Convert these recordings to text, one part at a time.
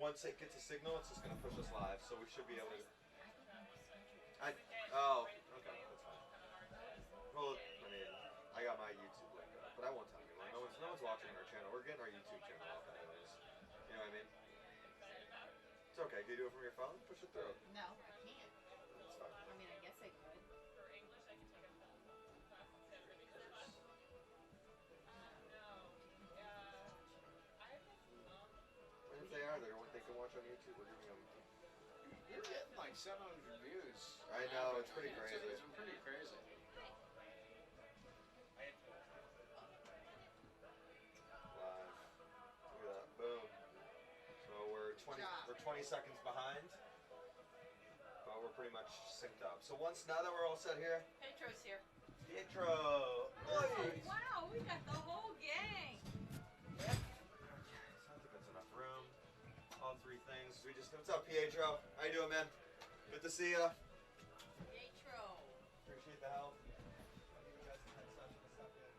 once it gets a signal, it's just gonna push us live, so we should be able to. Oh, okay, that's fine. Well, I mean, I got my YouTube link up, but I won't tell anyone. No one's watching our channel. We're getting our YouTube channel up anyways. You know what I mean? It's okay. Can you do it from your phone? Push it through. No, I can't. That's fine. I mean, I guess I could. And if they are, they can watch on YouTube. We're giving them. You're getting like 700 views. I know, it's pretty crazy. It's pretty crazy. Live. Look at that. Boom. So we're 20 seconds behind, but we're pretty much synced up. So now that we're all set here. Petro's here. Pietro. Oh, wow, we got the whole gang. Yep. Okay, so I think that's enough room. All three things. What's up, Pietro? How you doing, man? Good to see ya. Pietro. Appreciate the help. I'll give you guys a heads up in a second.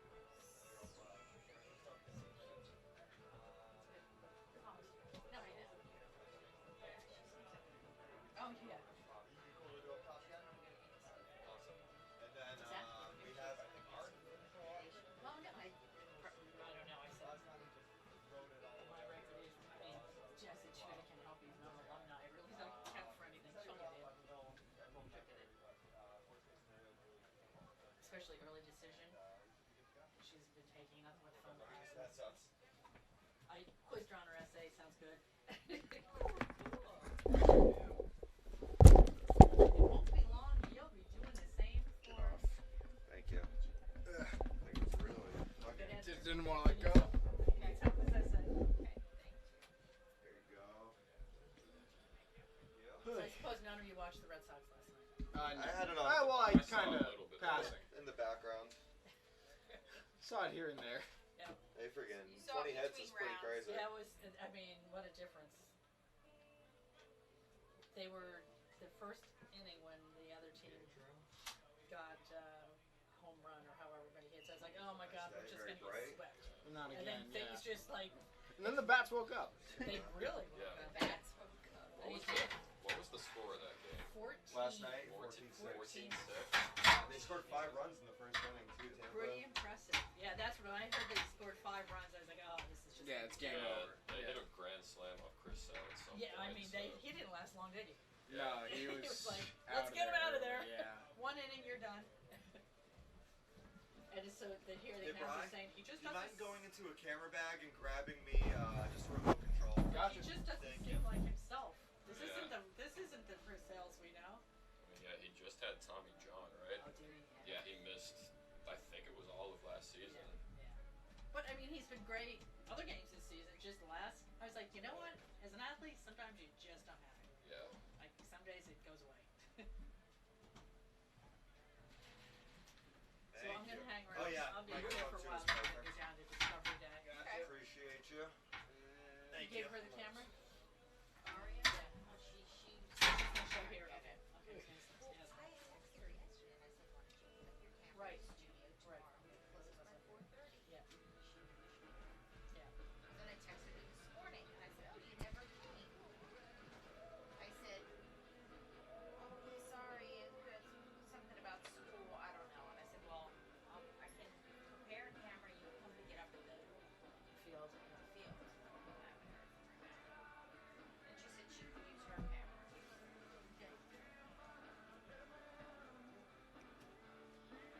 No, I know. Oh, yeah. You be cool to do a pop again? Awesome. And then we have, I think, Art. Well, no, I don't know. I said Last time we just wrote it all. my record is, I mean, Jessica Chittick can help you. I'm an alumni. I really don't count for anything. She'll get in. Especially early decision. She's been taking nothing but phone calls. That sucks. I quizzed her on her essay. Sounds good. It won't be long. You'll be doing the same for. Thank you. I think it's really fucking. Just didn't want to let go. That's how was essay. Okay, There you go. so I suppose none of you watched the Red Sox last night. I had it on. Well, I kind of passing. In the background. Saw it here and there. Yeah. Hey, friggin' You saw 20 hits between is pretty rounds. crazy. Yeah, it was. I mean, what a difference. They were the first inning when the other team got home run or however many hits. I was like, oh my god, we're just gonna get swept. Not And again. then things just like And then the bats woke up. they really Yeah. the bats woke up. What was the score of that game? 14. Last night, 14-6. They scored 5 runs in the first inning, too, Tampa. Pretty impressive. Yeah, that's when I heard they scored 5 runs. I was like, oh, this is just. Yeah, it's game over. They hit a grand slam off Chris Sale at some Yeah, I point, mean, so. he didn't last long, did he? No, he was, like, let's get him out of there. Yeah. 1 inning, you're done. And it's so that here they Hey, now Brian, are saying he just Do you mind doesn't. going into a camera bag and grabbing me just a remote control? Gotcha. He just doesn't Thank seem you. like himself. Yeah. This isn't the Chris Sales we know. I mean, yeah, he just had Tommy John, right? Oh, did he? Yeah, he missed, I think it was all of last season. Yeah. But I mean, he's been great other games this season. Just last, I was like, you know what? As an athlete, sometimes you just don't have it. Yeah. Like some days it goes away. So I'm gonna hang around. Oh, yeah. I'll be My here phone for a too while. is I'm perfect. gonna go down to Discovery Day. Gotcha. Appreciate you. You gave her the camera? Aria? Yeah. She's She'll hear it. Okay. Okay. Well, Yes. I texted her yesterday and I said, why don't you put your camera Right. in the studio tomorrow? Right. Close by 4:30. Yeah. Yeah. Then I texted her this morning and I said, oh, you never came. I said, oh, sorry, that's something about school, I don't know. And I said, well, I can prepare a camera, you can come pick it up in the Field. field. I haven't heard from her now. And she said she could use her camera. Okay.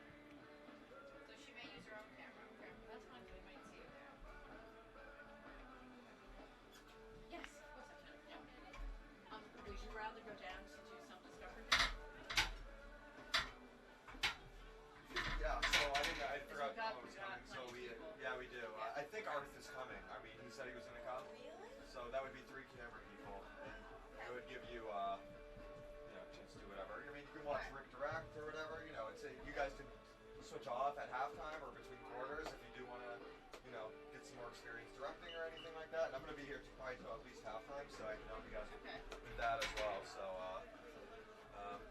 So she may use her own camera. Okay. That's fine. We might see her there. Yes, of course I can. Yeah. Would you rather go down to do some Discovery Day? Yeah, so I forgot we've got- Tom was we've got coming, so plenty of people. yeah, we do. I think Arth is coming. I mean, he said he was going to come. Really? So that would be 3 camera people, and it would give you, a chance to do whatever. I mean, you can watch Rick direct or whatever. You know, you guys can switch off at halftime or between quarters if you do want to, get some more experience directing or anything like that. And I'm going to be here probably till at least halftime, so I can help you guys with that as well. So,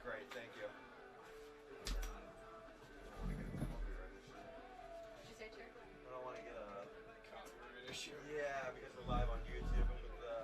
great, thank you. Did you say chair? I don't want to get a Copyright issue. Yeah, because we're live on YouTube and with the.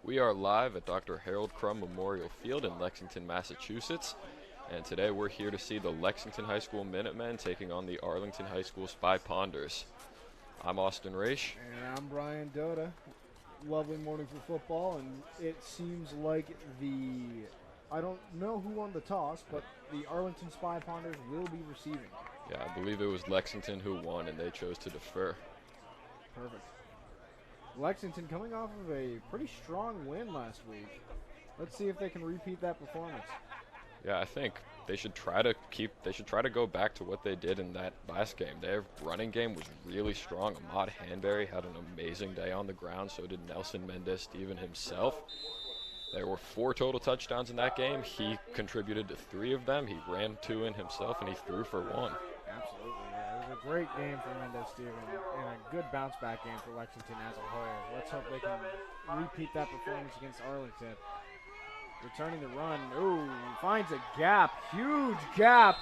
We are live at Dr. Harold Crumb Memorial Field in Lexington, Massachusetts, and today we're here to see the Lexington High School Minutemen taking on the Arlington High School Spy Ponders. I'm Austin Raish. And I'm Brian Doda. Lovely morning for football, and it seems like I don't know who won the toss, but the Arlington Spy Ponders will be receiving. Yeah, I believe it was Lexington who won, and they chose to defer. Perfect. Lexington coming off of a pretty strong win last week. Let's see if they can repeat that performance. Yeah, I think they should try to go back to what they did in that last game. Their running game was really strong. Ahmad Hanberry had an amazing day on the ground, so did Nelson Mendez-Steven himself. There were 4 total touchdowns in that game. He contributed to 3 of them. He ran 2 in himself, and he threw for 1. Absolutely. Yeah. It was a great game for Mendez-Steven and a good bounce-back game for Lexington as a whole. Let's hope they can repeat that performance against Arlington. Returning the run. Ooh, finds a gap. Huge gap.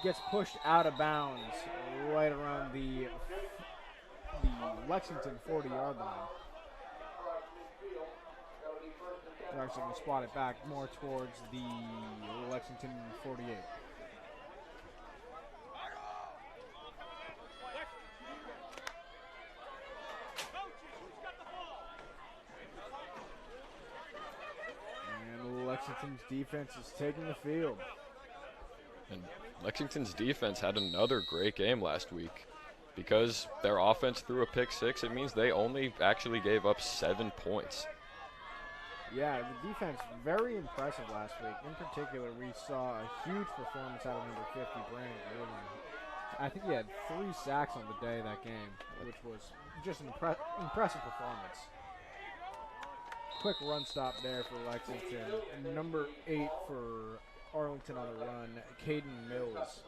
Gets pushed out of bounds right around the Lexington 40-yard line. They're actually going to spot it back more towards the Lexington 48. And Lexington's defense is taking the field. And Lexington's defense had another great game last week. Because their offense threw a pick 6, it means they only actually gave up 7 points. Yeah, the defense very impressive last week. In particular, we saw a huge performance out of number 50, Brandon Gordon. I think he had 3 sacks on the day of that game, which was just an impressive performance. Quick run stop there for Lexington. And number 8 for Arlington on the run, Caden Mills.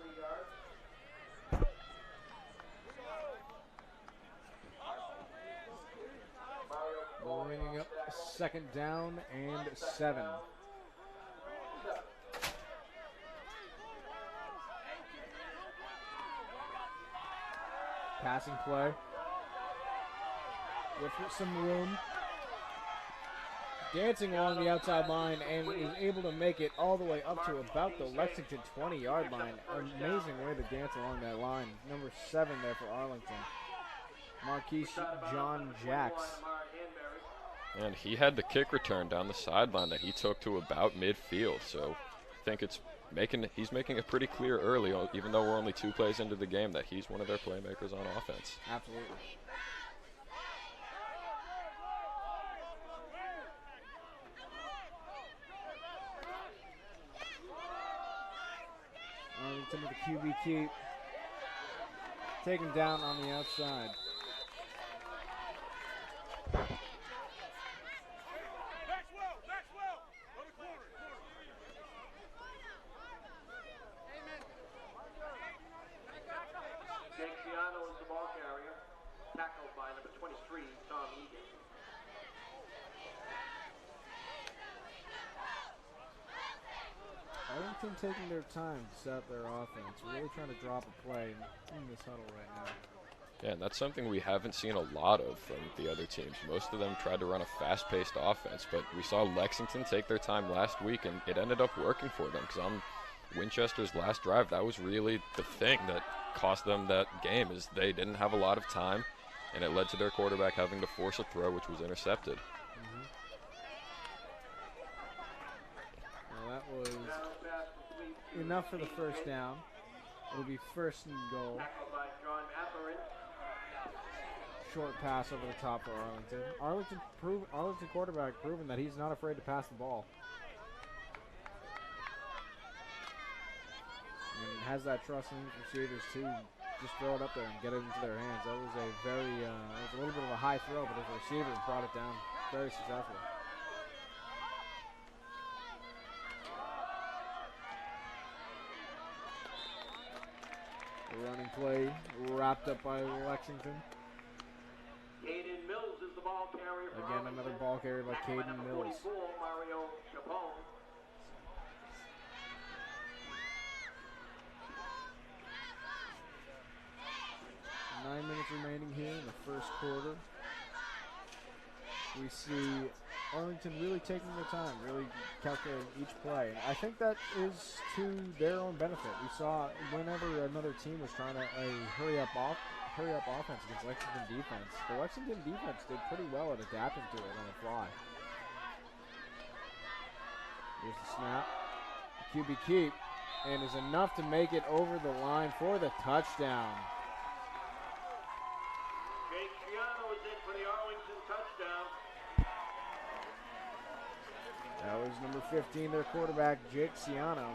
Bringing up 2nd down and 7. Passing play with some room. Dancing along the outside line and is able to make it all the way up to about the Lexington 20-yard line. Amazing way to dance along that line. Number 7 there for Arlington. Marquise John Jacks. And he had the kick return down the sideline that he took to about midfield. So I think he's making it pretty clear early, even though we're only 2 plays into the game, that he's one of their playmakers on offense. Absolutely. Arlington with the QB keep. Taken down on the outside. Arlington taking their time to set up their offense, really trying to drop a play in this huddle right now. Yeah, and that's something we haven't seen a lot of from the other teams. Most of them tried to run a fast-paced offense, but we saw Lexington take their time last week, and it ended up working for them because on Winchester's last drive, that was really the thing that cost them that game, is they didn't have a lot of time, and it led to their quarterback having to force a throw, which was intercepted. Well, that was enough for the first down. It'll be 1st and goal. Short pass over the top for Arlington. Arlington quarterback proving that he's not afraid to pass the ball. And has that trust in his receivers to just throw it up there and get it into their hands. That was it was a little bit of a high throw, but his receivers brought it down very successfully. The running play wrapped up by Lexington. Caden Mills is the ball carrier. Again, another ball carrier by Caden Mills. 44, Mario Capone. 9 minutes remaining here in the first quarter. we see Arlington really taking their time, really calculating each play. And I think that is to their own benefit. We saw whenever another team was trying to hurry up offense against Lexington defense, the Lexington defense did pretty well at adapting to it on the fly. Here's the snap. QB keep, and is enough to make it over the line for the touchdown. Jake Ciano is in for the Arlington touchdown. That was number 15, their quarterback, Jake Ciano.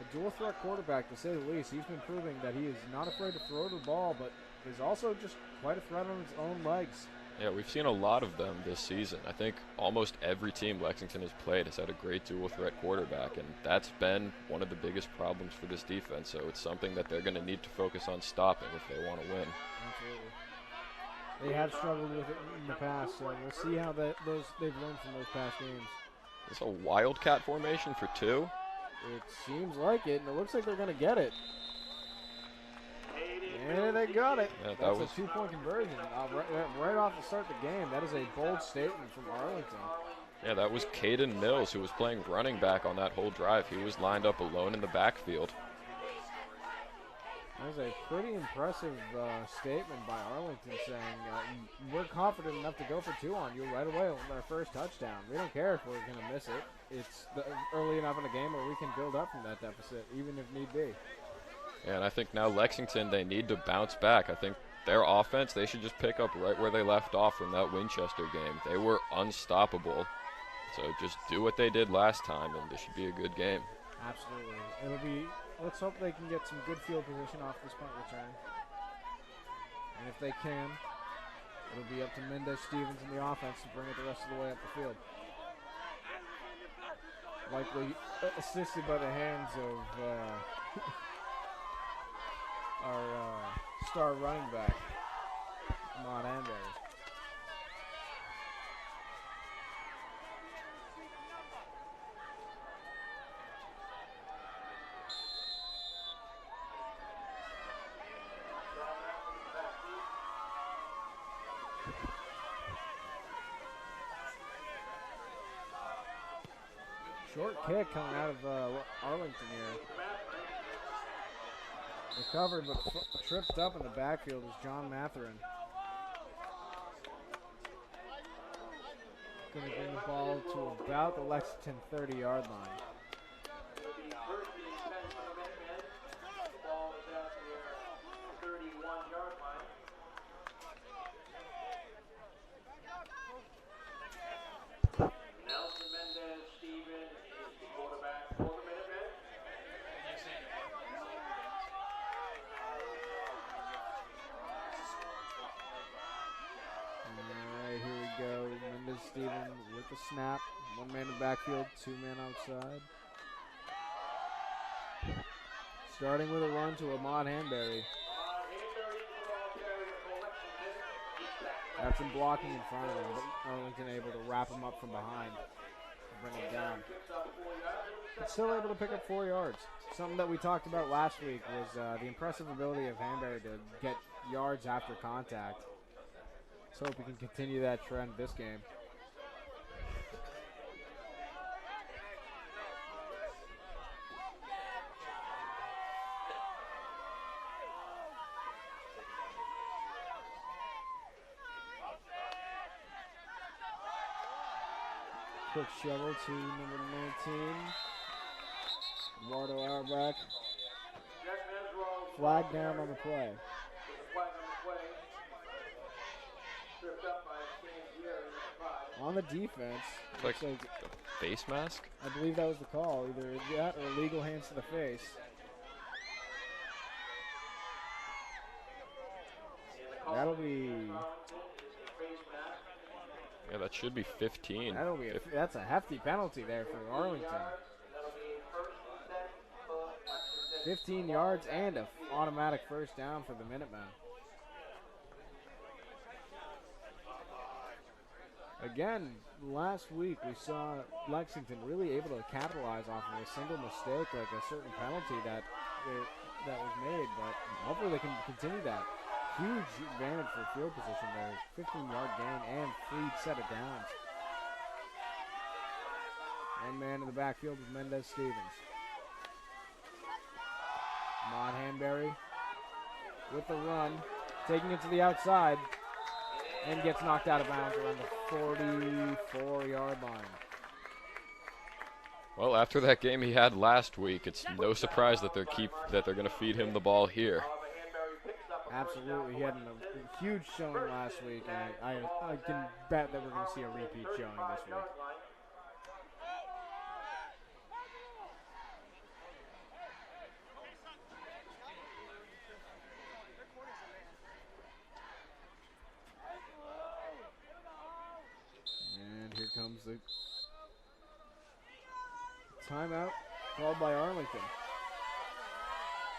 A dual threat quarterback, to say the least. He's been proving that he is not afraid to throw the ball, but is also just quite a threat on his own legs. Yeah, we've seen a lot of them this season. I think almost every team Lexington has played has had a great dual threat quarterback, and that's been one of the biggest problems for this defense. So it's something that they're going to need to focus on stopping if they want to win. Absolutely. They have struggled with it in the past, so we'll see how they've learned from those past games. It's a wildcat formation for 2. It seems like it, and it looks like they're going to get it. And they got it. Yeah, That's a 2-point conversion. Right off the start of the game, that is a bold statement from Arlington. Yeah, that was Caden Mills, who was playing running back on that whole drive. He was lined up alone in the backfield. That was a pretty impressive statement by Arlington saying, we're confident enough to go for 2 on you right away with our first touchdown. We don't care if we're going to miss it. It's early enough in the game where we can build up from that deficit, even if need be. And I think now Lexington, they need to bounce back. I think their offense, they should just pick up right where they left off from that Winchester game. They were unstoppable. So just do what they did last time, and this should be a good game. Absolutely. Let's hope they can get some good field position off this punt return. And if they can, it'll be up to Mendez Stevens and the offense to bring it the rest of the way up the field. Likely assisted by the hands of our star running back, Ahmad Hanberry. Short kick coming out of Arlington here. Recovered but tripped up in the backfield is John Matherin. Going to bring the ball to about the Lexington 30-yard line. It'll be first and 10 for the Minutemen. The ball is at their 31-yard line. Nelson Mendez Stevens is the quarterback for the Minutemen. Alright, here we go. Mendez Stevens with the snap. 1 man in the backfield, 2 men outside. Starting with a run to Ahmad Hanberry. Had some blocking in front of him, but Arlington able to wrap him up from behind and bring him down. But still able to pick up 4 yards. Something that we talked about last week was the impressive ability of Hanberry to get yards after contact. Let's hope we can continue that trend this game. Quick shovel to number 19. Eduardo Auerbach. Flag down on the play. On the defense. Like a face mask? I believe that was the call. Either that or illegal hands to the face. That'll be... Yeah, that should be 15. That'll be that's a hefty penalty there for Arlington. 15 yards and an automatic first down for the Minutemen. Again, last week we saw Lexington really able to capitalize off of a single mistake, like a certain penalty that was made, but hopefully they can continue that. huge advantage for field position there. 15-yard gain and free set of downs. One man in the backfield is Mendez Stevens. Ahmad Hanbury with the run, taking it to the outside, and gets knocked out of bounds around the 44-yard line. Well, after that game he had last week, it's no surprise that they're going to feed him the ball here. Absolutely, he had a huge showing last week, and I can bet that we're going to see a repeat showing this week. And here comes the timeout called by Arlington.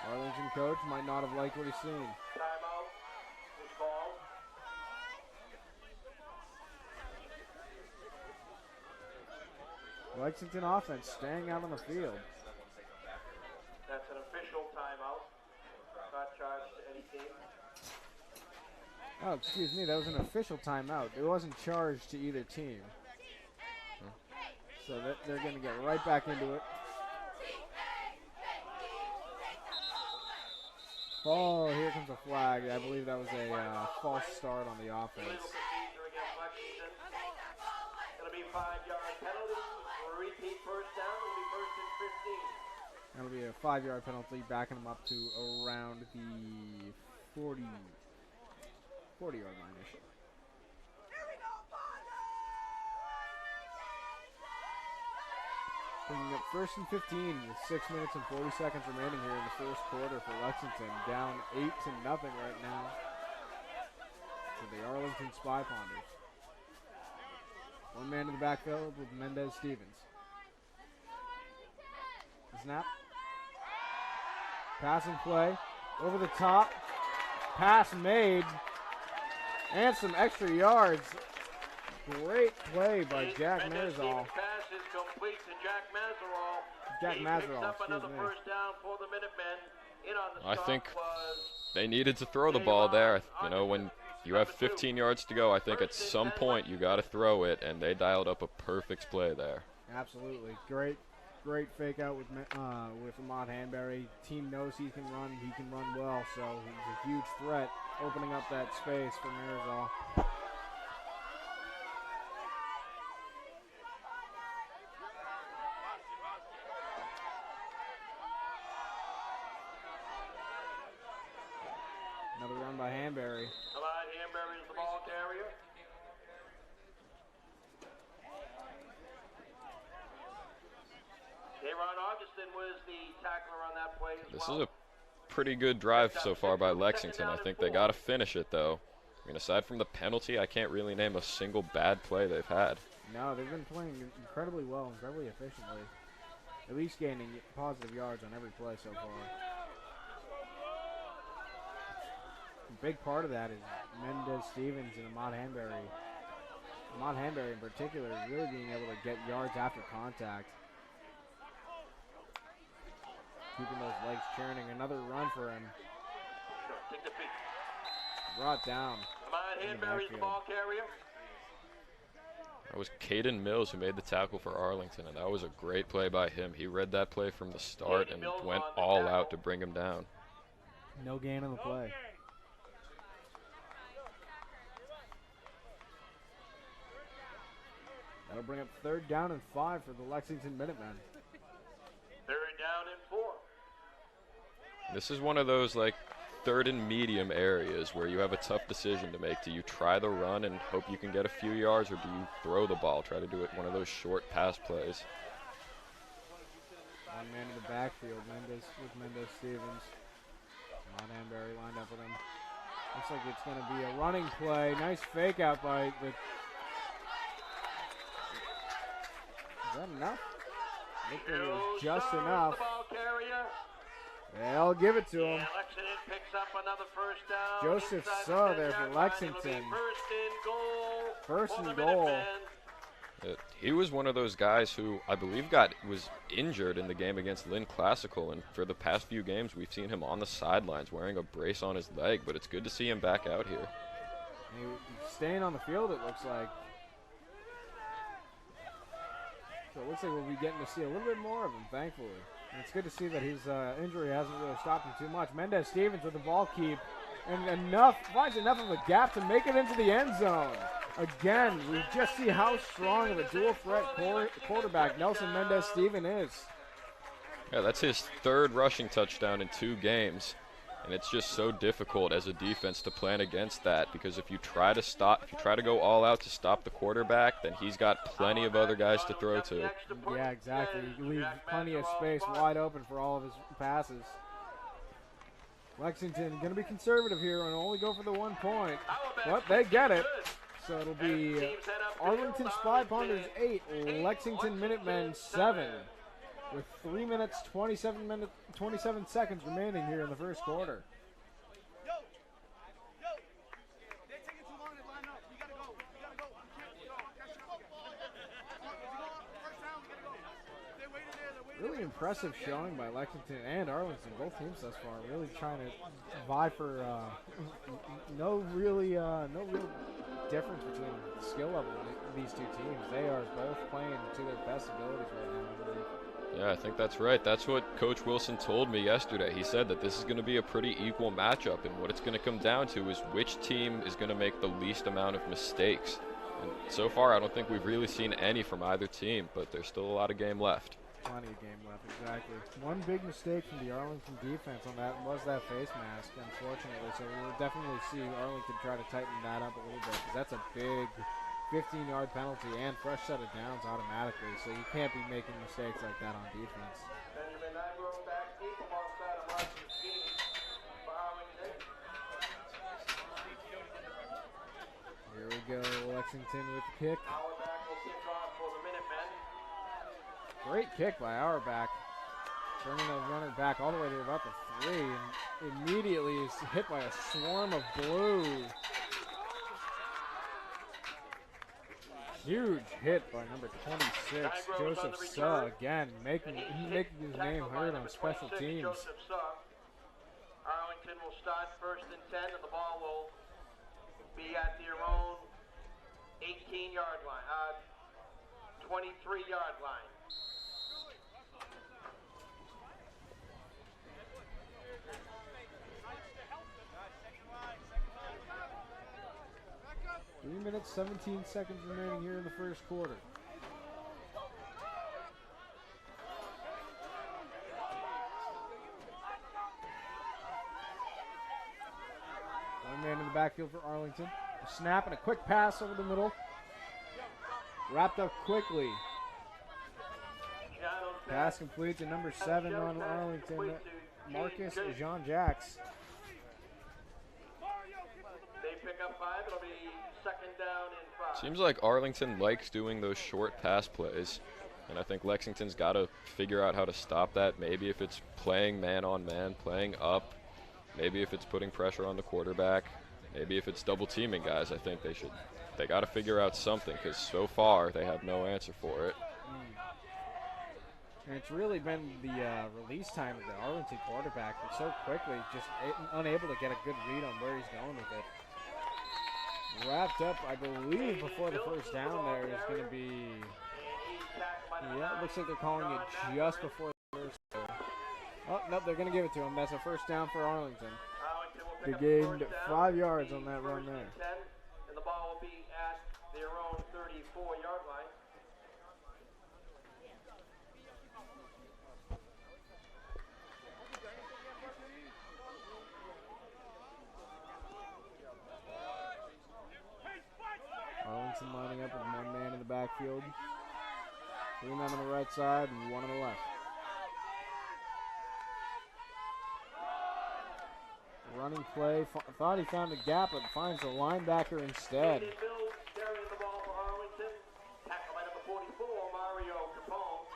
Arlington coach might not have liked what he's seen. Timeout is called. Lexington offense staying out on the field. That's an official timeout. Not charged to any team. Oh, excuse me, that was an official timeout. It wasn't charged to either team. So they're going to get right back into it. Oh, here comes a flag. I believe that was a false start on the offense. Legal procedure against Lexington. It'll be a 5-yard penalty. For a repeat first down, it'll be first and 15. That'll be a 5-yard penalty, backing them up to around the 40-yard line-ish. Bringing up first and 15 with 6 minutes and 40 seconds remaining here in the first quarter for Lexington. Down 8-0 right now to the Arlington Spy Ponders. One man in the backfield with Mendez Stevens. Snap. Passing play. Over the top. Pass made. And some extra yards. Great play by Jack Marzal. Pass is complete to Jack Marzal. Jack He Marzal, picks up another excuse me. first down for the Minutemen. In on the I stop think was they needed to throw the ball there. You know, when you have 15 yards to go, I think at some point you got to throw it, and they dialed up a perfect play there. Absolutely. Great fake out with Ahmad Hanbury. Team knows he can run well, so he's a huge threat, opening up that space for Marzal. Another run by Hanbury. Ahmad Hanbury is the ball carrier. Ron Augustin was the tackler on that play as This well. is a pretty good drive so far by Lexington. I think they got to finish it, though. I mean, aside from the penalty, I can't really name a single bad play they've had. No, they've been playing incredibly well, incredibly efficiently. At least gaining positive yards on every play so far. A big part of that is Mendez Stevens and Ahmad Hanbury. Ahmad Hanbury in particular really being able to get yards after contact. Keeping those legs churning. Another run for him. Take the feet. Brought down. Ahmad Hanbury is the ball carrier. That was Caden Mills who made the tackle for Arlington, and that was a great play by him. He read that play from the start and went all out to bring him down. No gain on the play. That'll bring up 3rd down and 5 for the Lexington Minutemen. 3rd down and 4. This is one of those, like, 3rd and medium areas where you have a tough decision to make. Do you try the run and hope you can get a few yards, or do you throw the ball, try to do it one of those short pass plays? One man in the backfield, Mendez Stevens. Ahmad Hanbury lined up with him. Looks like it's going to be a running play. Nice fake out by the... Is that enough? Looked like it was just enough. They'll give it to him. Yeah, Lexington picks up another first down. Joseph Inside Suh the there 10-yard for line. Lexington. It'll be first and goal. First for and the goal. Minutemen. He was one of those guys who I believe was injured in the game against Lynn Classical, and for the past few games we've seen him on the sidelines wearing a brace on his leg, but it's good to see him back out here. He's staying on the field, it looks like. So it looks like we'll be getting to see a little bit more of him, thankfully. And it's good to see that his injury hasn't really stopped him too much. Mendez Stevens with the ball keep, and finds enough of a gap to make it into the end zone. Again, we just see how strong of a dual threat quarterback Nelson Mendez Stevens is. Yeah, that's his third rushing touchdown in 2 games. And it's just so difficult as a defense to plan against that, because if you try to go all out to stop the quarterback, then he's got plenty of other guys to throw to. Yeah, exactly. You leave plenty of space wide open for all of his passes. Lexington going to be conservative here and only go for the 1 point. But they get it. So it'll be Arlington Spy Ponders 8, Lexington Minutemen 7. With 3 minutes, 27 seconds remaining here in the first quarter. Really impressive showing by Lexington and Arlington, both teams thus far. Really trying to vie for no real difference between the skill level of these 2 teams. They are both playing to their best abilities right now, I believe. Yeah, I think that's right. That's what Coach Wilson told me yesterday. He said that this is going to be a pretty equal matchup, and what it's going to come down to is which team is going to make the least amount of mistakes. And so far, I don't think we've really seen any from either team, but there's still a lot of game left. Plenty of game left, exactly. One big mistake from the Arlington defense on that was that face mask, unfortunately. So we'll definitely see Arlington try to tighten that up a little bit, because that's a big 15-yard penalty and fresh set of downs automatically, so you can't be making mistakes like that on defense. Here we go, Lexington with the kick. Great kick by Auerbach. Turning the runner back all the way to about the 3, and immediately is hit by a swarm of blue. Huge hit by number 26, Joseph Suh, again, making his name heard on special teams. Arlington will start 1st and 10, and the ball will be at their own 18-yard line, 23-yard line. Three minutes, 17 seconds remaining here in the first quarter. One man in the backfield for Arlington. A snap and a quick pass over the middle. Wrapped up quickly. Pass complete to number 7 on Arlington, Marcus Jean-Jacques. They pick up 5. It'll be 2nd down and 5. Seems like Arlington likes doing those short pass plays, and I think Lexington's got to figure out how to stop that. Maybe if it's playing man-on-man, playing up, maybe if it's putting pressure on the quarterback, maybe if it's double teaming guys. I think they got to figure out something, because so far they have no answer for it. And it's really been the release time of the Arlington quarterback so quickly, just unable to get a good read on where he's going with it. Wrapped up, I believe, before the first down there is going to be, yeah, it looks like they're calling it just before the first down. Oh, no, they're going to give it to him. That's a first down for Arlington. They gained 5 yards on that run there. And the ball will be at their own 34-yard line. Arlington lining up with 1 man in the backfield. 3 men on the right side and 1 on the left. Running play, thought he found the gap, but finds the linebacker instead. Carrying the ball for Arlington. Tackle by number 44, Mario Capone.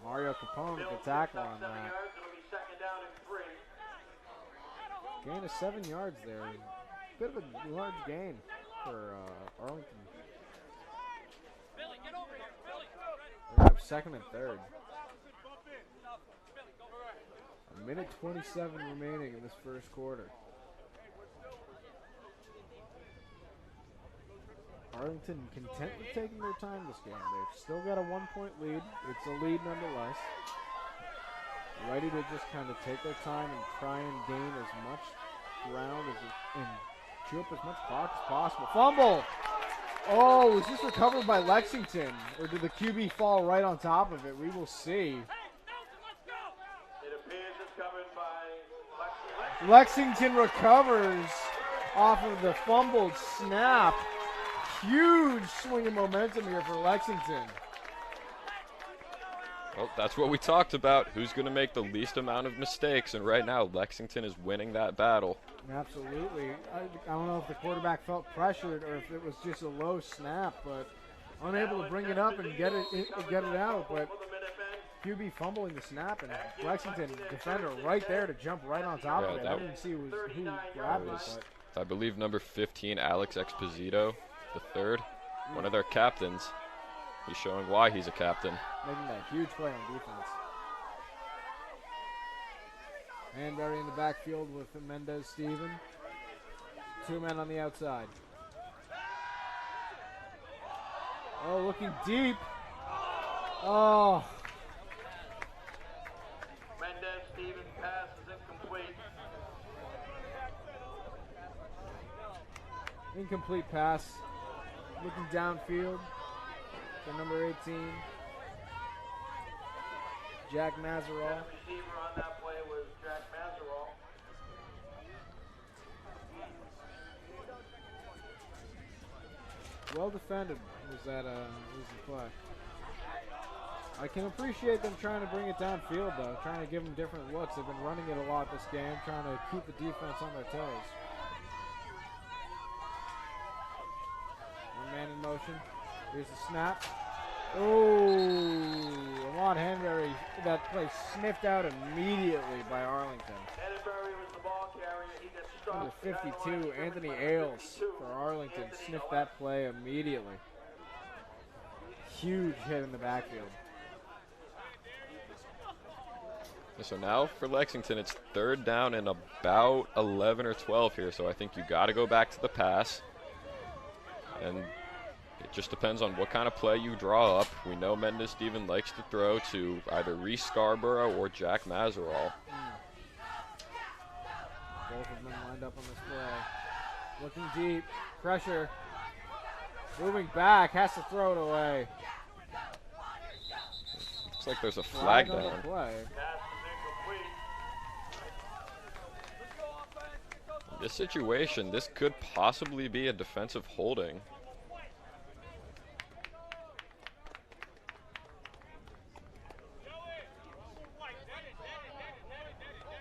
Mario Capone with the tackle on that. It'll be 2nd down and 3. Gain of 7 yards there. Bit of a large gain for Arlington. Billy, get over here. second and third. A minute 27 remaining in this first quarter. Arlington content with taking their time this game. They've still got a 1-point lead. It's a lead nonetheless. Ready to just kind of take their time and try and gain as much ground and chew up as much clock as possible. Fumble! Oh, was this recovered by Lexington? Or did the QB fall right on top of it? We will see. It appears it's covered by Lexington. Lexington recovers off of the fumbled snap. Huge swing of momentum here for Lexington. Well, that's what we talked about. Who's going to make the least amount of mistakes? And right now, Lexington is winning that battle. Absolutely. I don't know if the quarterback felt pressured or if it was just a low snap, but unable to bring it up and get it out. But QB fumbling the snap, and Lexington defender right there to jump right on top of it. I didn't see who grabbed it. But I believe number 15, Alex Exposito, the third, one of their captains. He's showing why he's a captain. Making that huge play on defense. Hanbury in the backfield with Mendez Steven. Two men on the outside. Oh, looking deep. Oh. Mendez Steven pass is incomplete. Incomplete pass. Looking downfield for number 18. Jack Mazerall. The receiver on that play was Jack Mazerall. Well defended was the play. I can appreciate them trying to bring it downfield though, trying to give them different looks. They've been running it a lot this game, trying to keep the defense on their toes. One man in motion. Here's the snap. Oh, Lamont Hanbury, that play sniffed out immediately by Arlington. Hanbury was the ball carrier. He gets struck. Number 52, Anthony Ailes for Arlington, sniffed that play immediately. Huge hit in the backfield. So now for Lexington, it's third down and about 11 or 12 here. So I think you got to go back to the pass. And it just depends on what kind of play you draw up. We know Mendez Steven likes to throw to either Reese Scarborough or Jack Mazerall. Both of them lined up on this play. Looking deep. Pressure. Moving back. Has to throw it away. Looks like there's a flag on down. the play. This situation, this could possibly be a defensive holding.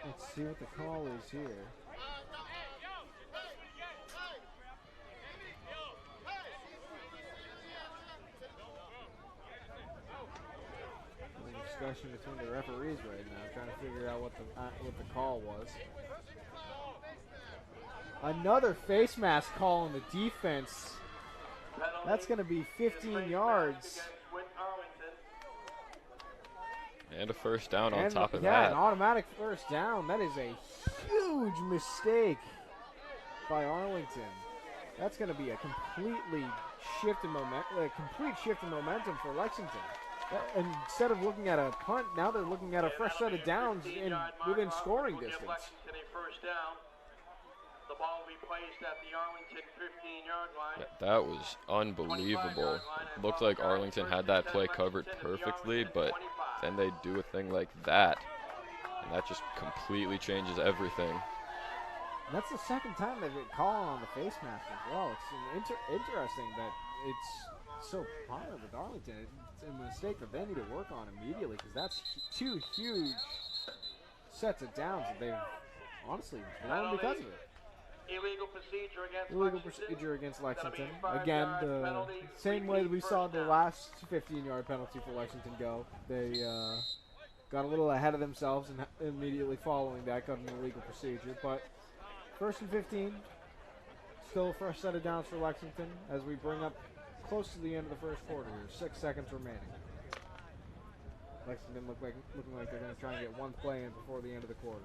Let's see what the call is here. A discussion between the referees right now, trying to figure out what the call was. Another face mask call on the defense. That's going to be 15 yards. And a first down on top of yeah, that. an automatic first down. That is a huge mistake by Arlington. That's going to be a complete shift in momentum for Lexington. Instead of looking at a punt, now they're looking at a fresh set of downs within scoring distance. The ball will be placed at the Arlington 15-yard line. That was unbelievable. It looked like Arlington had that play covered perfectly, but then they do a thing like that, and that just completely changes everything. And that's the second time they've been calling on the face mask as well. It's interesting that it's so popular with Arlington. It's a mistake that they need to work on immediately, because that's two huge sets of downs that they've honestly blown because of it. Illegal procedure against Lexington. Again, the same way that we saw the last 15-yard penalty for Lexington go. They got a little ahead of themselves, and immediately following that got an illegal procedure. But first and 15, still a fresh set of downs for Lexington as we bring up close to the end of the first quarter here. 6 seconds remaining. Lexington looking like they're going to try and get one play in before the end of the quarter.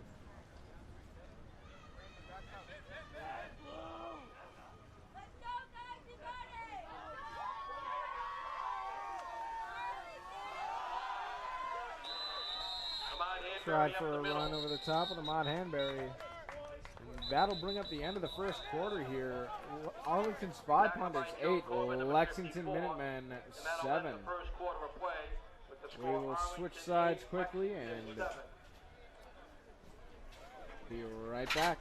Tried for a run over the top of the Ahmad Hanbury. That'll bring up the end of the first quarter here. Arlington Spy Pundits 8, Lexington Minutemen 7. We will switch sides quickly and be right back.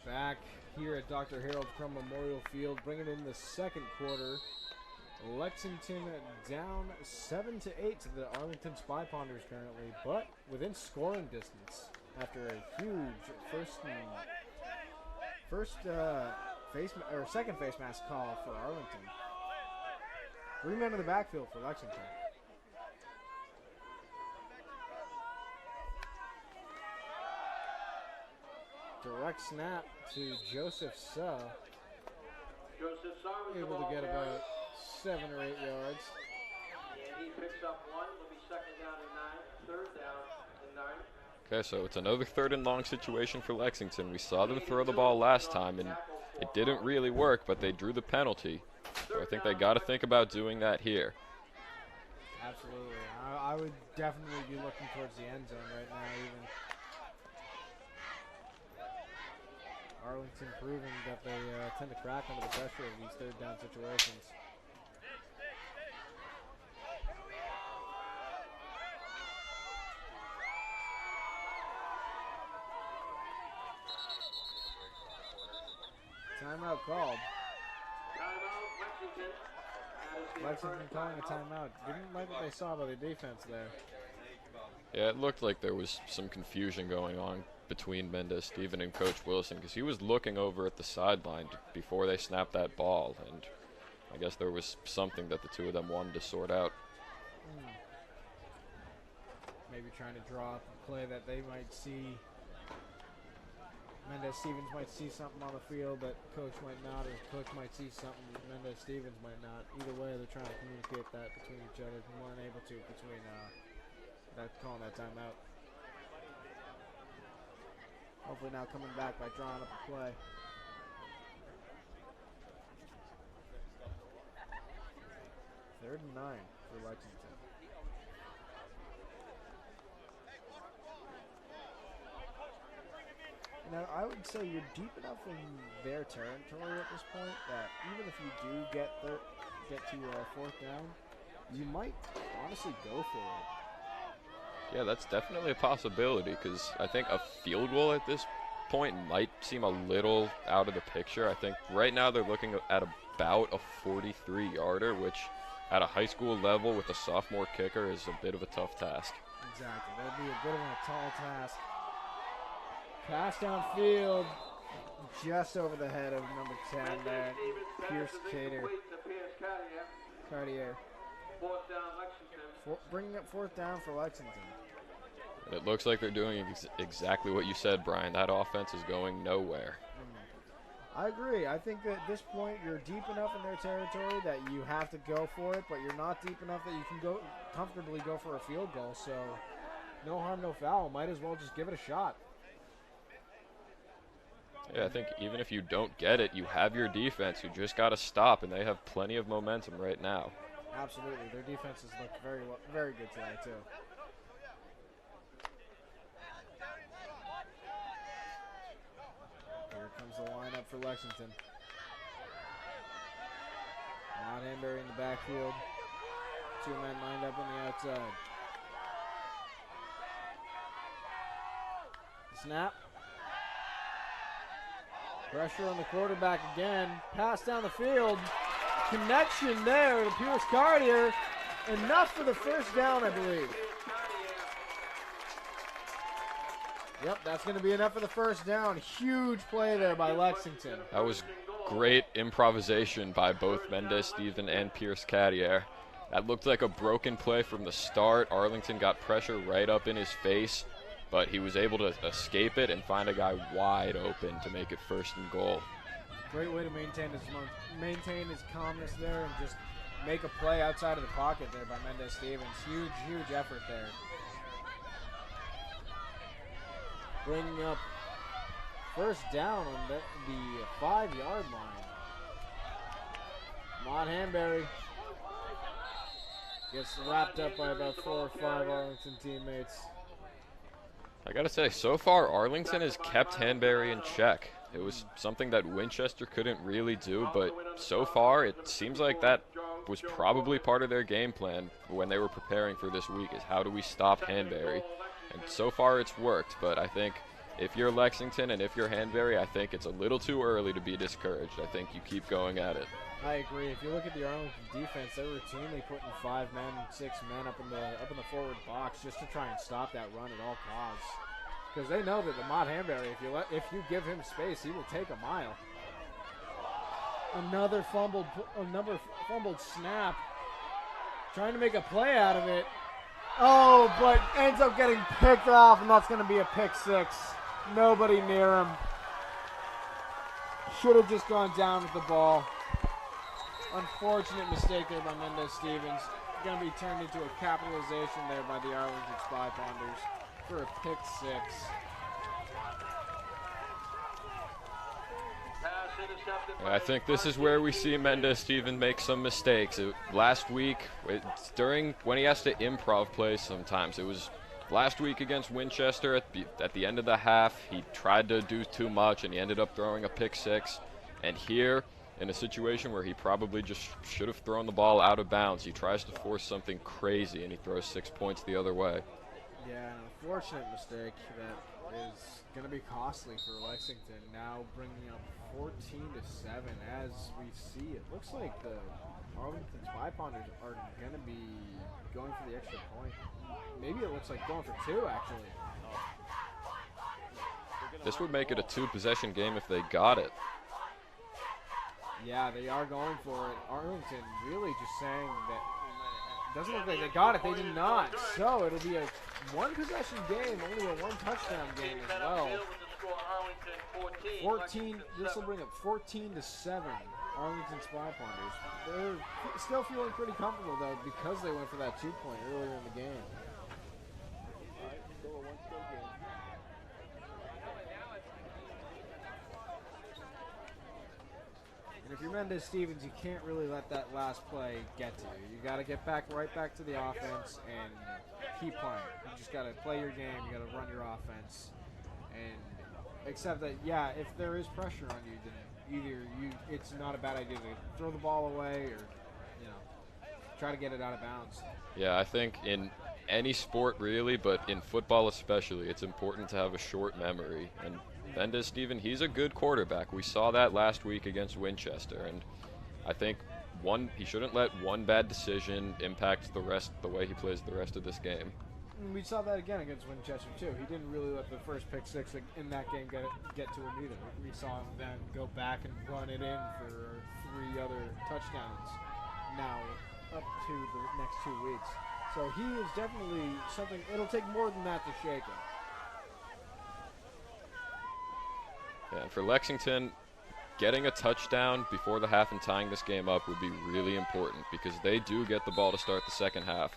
Back here at Dr. Harold Crumb Memorial Field, bringing in the second quarter. Lexington down 7-8 to the Arlington Spy Ponders currently, but within scoring distance after a huge second face mask call for Arlington. 3 men in the backfield for Lexington. Direct snap to Joseph Suh. Able to get about 7 or 8 yards. And he picks up one. It'll be second down and 9. Third down and 9. Okay, so it's another 3rd and long situation for Lexington. We saw them throw the ball last time, and it didn't really work, but they drew the penalty. So I think they got to think about doing that here. Absolutely. I would definitely be looking towards the end zone right now, even. Arlington proving that they tend to crack under the pressure of these 3rd down situations. Timeout called. Lexington calling a timeout. Didn't like what they saw by the defense there. Yeah, it looked like there was some confusion going on between Mendez Steven and Coach Wilson, because he was looking over at the sideline before they snapped that ball, and I guess there was something that the two of them wanted to sort out. Maybe trying to draw up a play that they might see. Mendez Stevens might see something on the field that Coach might not, or Coach might see something that Mendez Stevens might not. Either way, they're trying to communicate that between each other. They weren't able to between calling that timeout. Hopefully now coming back by drawing up a play. Third and 9 for Lexington. Now, I would say you're deep enough in their territory at this point that even if you do get to 4th down, you might honestly go for it. Yeah, that's definitely a possibility, because I think a field goal at this point might seem a little out of the picture. I think right now they're looking at about a 43-yarder, which at a high school level with a sophomore kicker is a bit of a tough task. Exactly. That would be a bit of a tall task. Pass downfield, just over the head of number 10 there, Pierce Cartier. Bringing up 4th down for Lexington. It looks like they're doing exactly what you said, Brian. That offense is going nowhere. I agree. I think that at this point you're deep enough in their territory that you have to go for it, but you're not deep enough that you can comfortably go for a field goal. So no harm, no foul. Might as well just give it a shot. Yeah, I think even if you don't get it, you have your defense. You just got to stop, and they have plenty of momentum right now. Absolutely. Their defenses look very good today, too. Here comes the lineup for Lexington. Hanbury in the backfield. 2 men lined up on the outside. Snap. Pressure on the quarterback again. Pass down the field. Connection there to Pierce Cartier. Enough for the first down, I believe. Yep, that's going to be enough for the first down. Huge play there by Lexington. That was great improvisation by both Mendez-Steven and Pierce Cartier. That looked like a broken play from the start. Arlington got pressure right up in his face, but he was able to escape it and find a guy wide open to make it 1st and goal. Great way to maintain his calmness there and just make a play outside of the pocket there by Mendez-Stevens. Huge effort there. Bringing up first down on the 5-yard line. Mont Hanbury gets wrapped up by about 4 or 5 Arlington teammates. I gotta say, so far Arlington has kept Hanbury in check. It was something that Winchester couldn't really do, but so far it seems like that was probably part of their game plan when they were preparing for this week, is how do we stop Hanbury? And so far it's worked, but I think if you're Lexington and if you're Hanbury, I think it's a little too early to be discouraged. I think you keep going at it. I agree. If you look at the Arlington defense, they're routinely putting 5 men, 6 men up in the forward box just to try and stop that run at all costs. Because they know that the Mont Hanbury, if you give him space, he will take a mile. Another fumbled snap. Trying to make a play out of it. Oh, but ends up getting picked off, and that's going to be a pick 6. Nobody near him. Should have just gone down with the ball. Unfortunate mistake there by Mendez-Stevens. Going to be turned into a capitalization there by the Arlington Spy Ponders for a pick 6. I think this is where we see Mendez-Steven make some mistakes. Last week, when he has to improv play sometimes, it was last week against Winchester at the end of the half, he tried to do too much and he ended up throwing a pick 6. And here, in a situation where he probably just should have thrown the ball out of bounds, he tries to force something crazy and he throws 6 points the other way. Yeah, an unfortunate mistake that is going to be costly for Lexington, now bringing up 14-7 as we see. It looks like the Arlington Spy Ponders are going to be going for the extra point. Maybe it looks like going for 2, actually. This would make it a 2-possession game if they got it. Yeah, they are going for it. Arlington really just saying that doesn't look like they got it. They did not. So it'll be a 1-possession game, only a 1-touchdown game as well. 14. This will bring up 14-7. Arlington Spy Ponders. They're still feeling pretty comfortable though because they went for that 2-point earlier in the game. If you're Mendez-Stevens, you can't really let that last play get to you. You got to get right back to the offense and keep playing. You just got to play your game. You got to run your offense. And except that, yeah, if there is pressure on you, then it's not a bad idea to throw the ball away or, try to get it out of bounds. Yeah, I think in any sport really, but in football especially, it's important to have a short memory. And Mendez-Steven, he's a good quarterback. We saw that last week against Winchester, and I think he shouldn't let one bad decision impact the way he plays the rest of this game. And we saw that again against Winchester too. He didn't really let the first pick 6 in that game get to him either. We saw him then go back and run it in for 3 other touchdowns now up to the next 2 weeks. So he is definitely something. It'll take more than that to shake him. Yeah, and for Lexington, getting a touchdown before the half and tying this game up would be really important because they do get the ball to start the second half.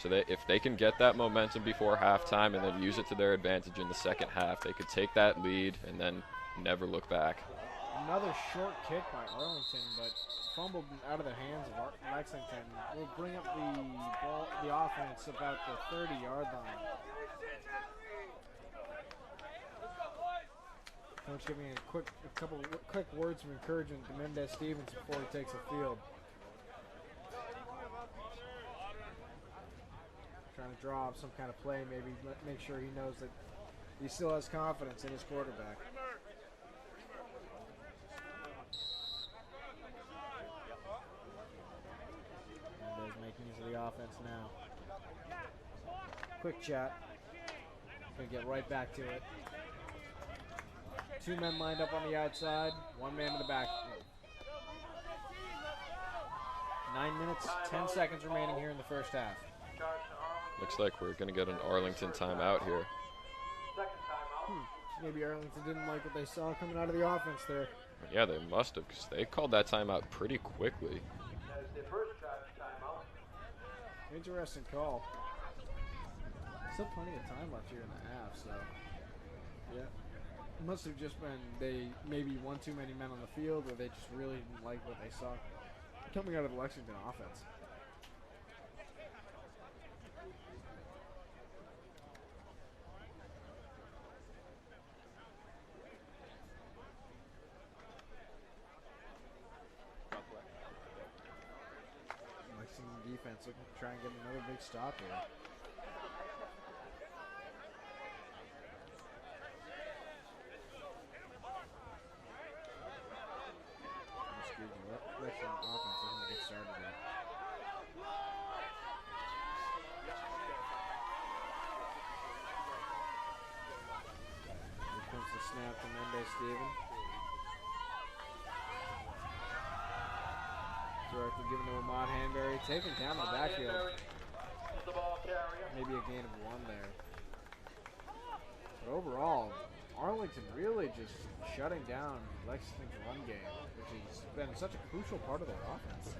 So if they can get that momentum before halftime and then use it to their advantage in the second half, they could take that lead and then never look back. Another short kick by Arlington, but fumbled out of the hands of Lexington. Will bring up the offense about the 30-yard line. Coach giving a couple quick words of encouragement to Mendez Stevens before he takes the field. Trying to draw up some kind of play, maybe make sure he knows that he still has confidence in his quarterback. Mendez making use of the offense now. Quick chat. Gonna get right back to it. 2 men lined up on the outside, 1 man in the backfield. 9 minutes, 10 seconds remaining here in the first half. Looks like we're going to get an Arlington timeout here. Maybe Arlington didn't like what they saw coming out of the offense there. Yeah, they must have, because they called that timeout pretty quickly. Interesting call. Still plenty of time left here in the half, so yeah. It must have just been they maybe one too many men on the field, or they just really didn't like what they saw coming out of the Lexington offense. Lexington defense looking to try and get another big stop here. Lexington offense looking to get started here. Here comes the snap to Mendez Stevens. Directly given to Ahmad Hanbury, taken down in the backfield. Maybe a gain of 1 there. But overall, Arlington really just shutting down Lexington's run game, which has been such a crucial part of their offense.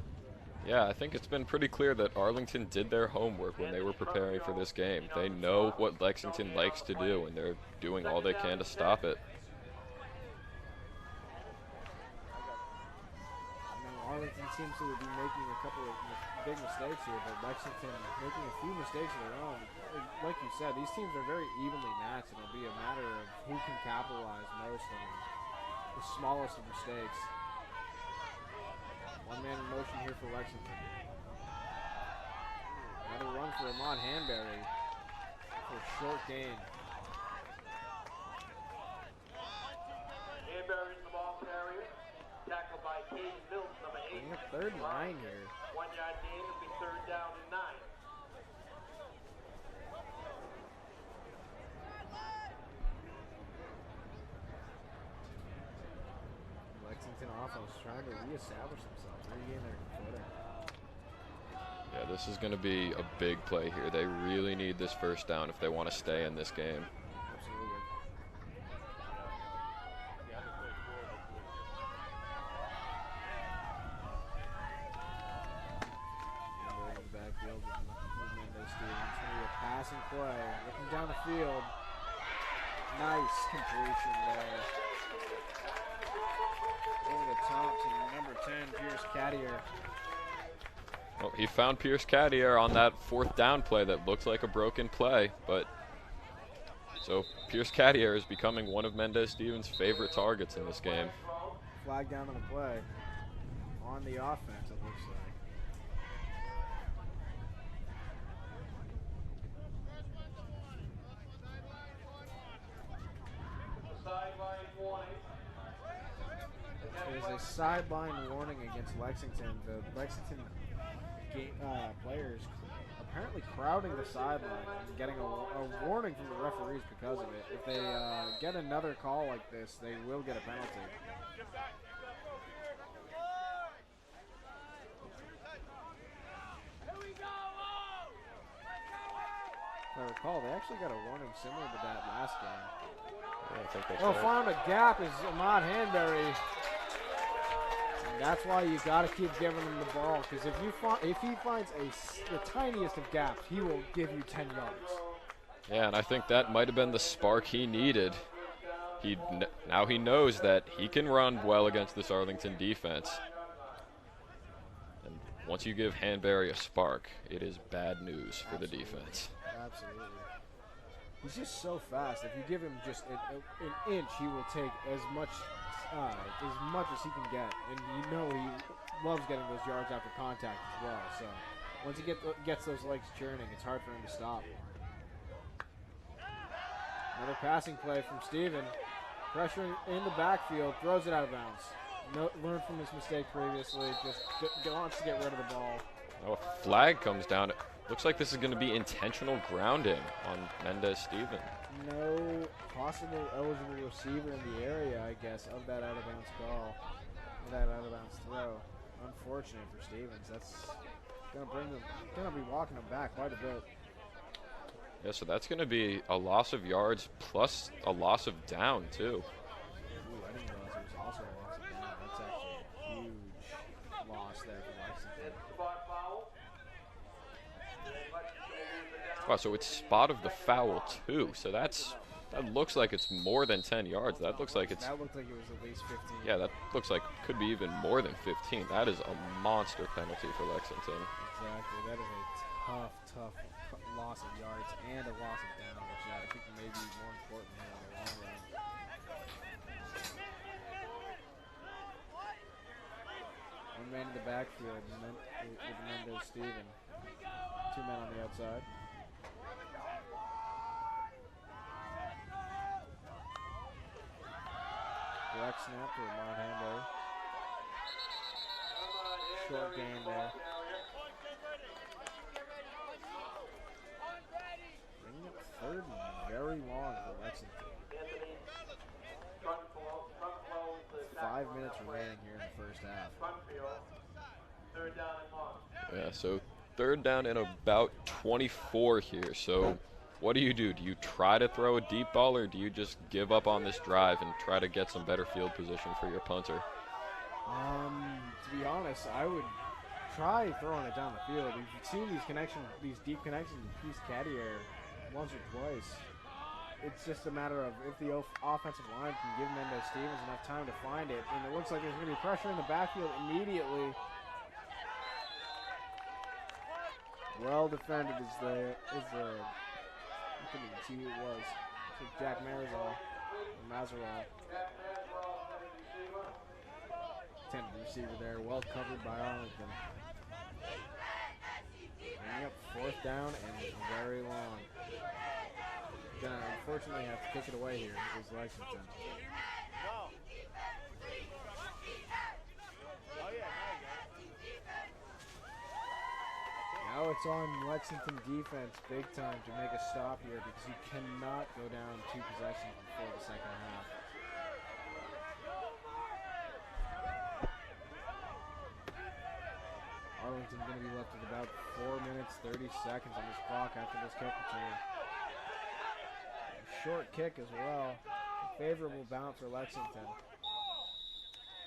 Yeah, I think it's been pretty clear that Arlington did their homework when they were preparing for this game. They know what Lexington likes to do, and they're doing all they can to stop it. Arlington seems to be making a couple of big mistakes here, but Lexington making a few mistakes of their own. Like you said, these teams are very evenly matched, and it'll be a matter of who can capitalize most on the smallest of mistakes. 1 man in motion here for Lexington. Another run for Ahmad Hanbury for a short gain. Hanbury's the ball carrier. Tackled by Cade Mills, number 8. 3rd and 9 here. 1 yard gain will be 3rd down and 9. Lexington offense trying to reestablish themselves, regain their footing. Yeah, this is going to be a big play here. They really need this first down if they want to stay in this game. Absolutely. In the backfield with Mendez Stevens. Going to be a passing play. Looking down the field. Nice completion there. Over the top to number 10, Pierce Caddier. Well, he found Pierce Caddier on that 4th down play that looked like a broken play, but so Pierce Caddier is becoming one of Mendez Stevens' favorite targets in this game. Flag down on the play. On the offense, it looks like. There's a sideline warning against Lexington. The Lexington players apparently crowding the sideline and getting a warning from the referees because of it. If they get another call like this, they will get a penalty. If I recall, they actually got a warning similar to that last game. Yeah, I think that's Well, right. found a gap is Ahmad Hanbury. And that's why you got to keep giving him the ball, because if he finds the tiniest of gaps, he will give you 10 yards. Yeah, and I think that might have been the spark he needed. now he knows that he can run well against this Arlington defense. And once you give Hanbury a spark, it is bad news for the defense. Absolutely. He's just so fast. If you give him just an inch, he will take as much as he can get. And you know he loves getting those yards after contact as well. So once he gets those legs churning, it's hard for him to stop. Another passing play from Steven. Pressure in the backfield, throws it out of bounds. Learned from his mistake previously, just wants to get rid of the ball. Oh, a flag comes down. Looks like this is going to be intentional grounding on Mendez-Steven. No possible eligible receiver in the area, I guess, of that out-of-bounds call, that out-of-bounds throw. Unfortunate for Stevens. That's gonna be walking him back quite a bit. Yeah, so that's going to be a loss of yards plus a loss of down, too. Ooh, I didn't realize it was also a loss of down. That's actually a huge loss there for Lexington. Wow, so it's spot of the foul, too. So that looks like it's more than 10 yards. That looks like it's... That looked like it was at least 15. Yeah, that looks like could be even more than 15. That is a monster penalty for Lexington. Exactly. That is a tough loss of yards and a loss of down, which I think may be more important here in the long run. One man in the backfield with Mendez-Steven. Two men on the outside. Direct snap to Ahmad Hanbury. Short gain there. Bringing up third and very long for Lexington. 5 minutes remaining here in the first half. Yeah, so third down and about 24 here. So what do? Do you try to throw a deep ball, or do you just give up on this drive and try to get some better field position for your punter? To be honest, I would try throwing it down the field. We've seen these deep connections with Peace Caddier once or twice. It's just a matter of if the offensive line can give Mendez-Stevens enough time to find it. And it looks like there's going to be pressure in the backfield immediately. Well defended I couldn't even see who it was. It's like Jack Mazeral. Intended receiver there, well covered by Arlington. Bringing up fourth down and very long. Gonna unfortunately have to kick it away here against Lexington. Now it's on Lexington defense big time to make a stop here because you cannot go down 2 possessions before the second half. Arlington's going to be left with about 4 minutes, 30 seconds on this clock after this kick return. Short kick as well. Favorable bounce for Lexington.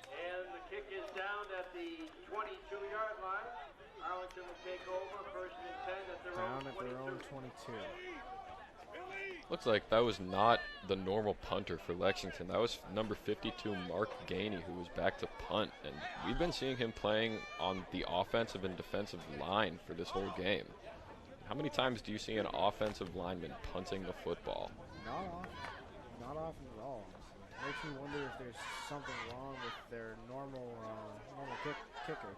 And the kick is down at the 22-yard line. Arlington will take over, first and 10 at their own 22. Looks like that was not the normal punter for Lexington. That was number 52, Mark Gainey, who was back to punt. And we've been seeing him playing on the offensive and defensive line for this whole game. How many times do you see an offensive lineman punting the football? Not often. Not often at all. It makes me wonder if there's something wrong with their normal kicker.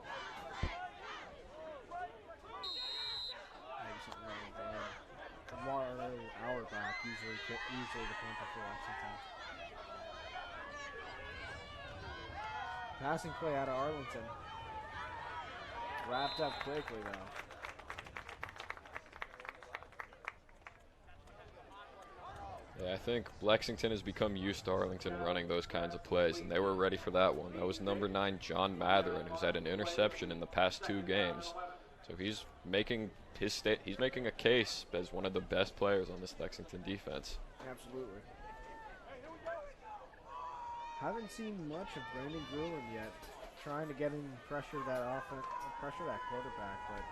Maybe something wrong with that. Auerbach, usually the punter for Lexington. Passing play out of Arlington. Wrapped up quickly though. Yeah, I think Lexington has become used to Arlington running those kinds of plays, and they were ready for that one. That was number 9, John Matherin, who's had an interception in the past 2 games. So he's making a case as one of the best players on this Lexington defense. Absolutely. Haven't seen much of Brandon Gruen yet, trying to get him pressure that quarterback, but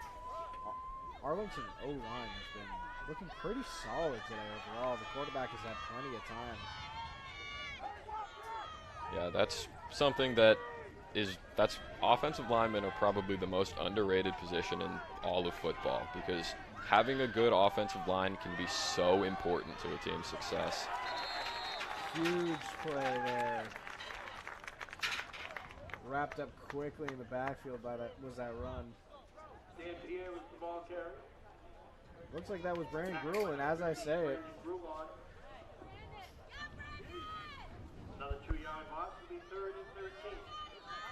Arlington O-line has been looking pretty solid today overall. The quarterback has had plenty of time. Yeah, that's something that's offensive linemen are probably the most underrated position in all of football, because having a good offensive line can be so important to a team's success. Huge play there. Wrapped up quickly in the backfield by that run. Dan Pierre was the ball carrier. Looks like that was Brandon Gruel, and as I say it, another 2-yard loss will be 3rd and 13.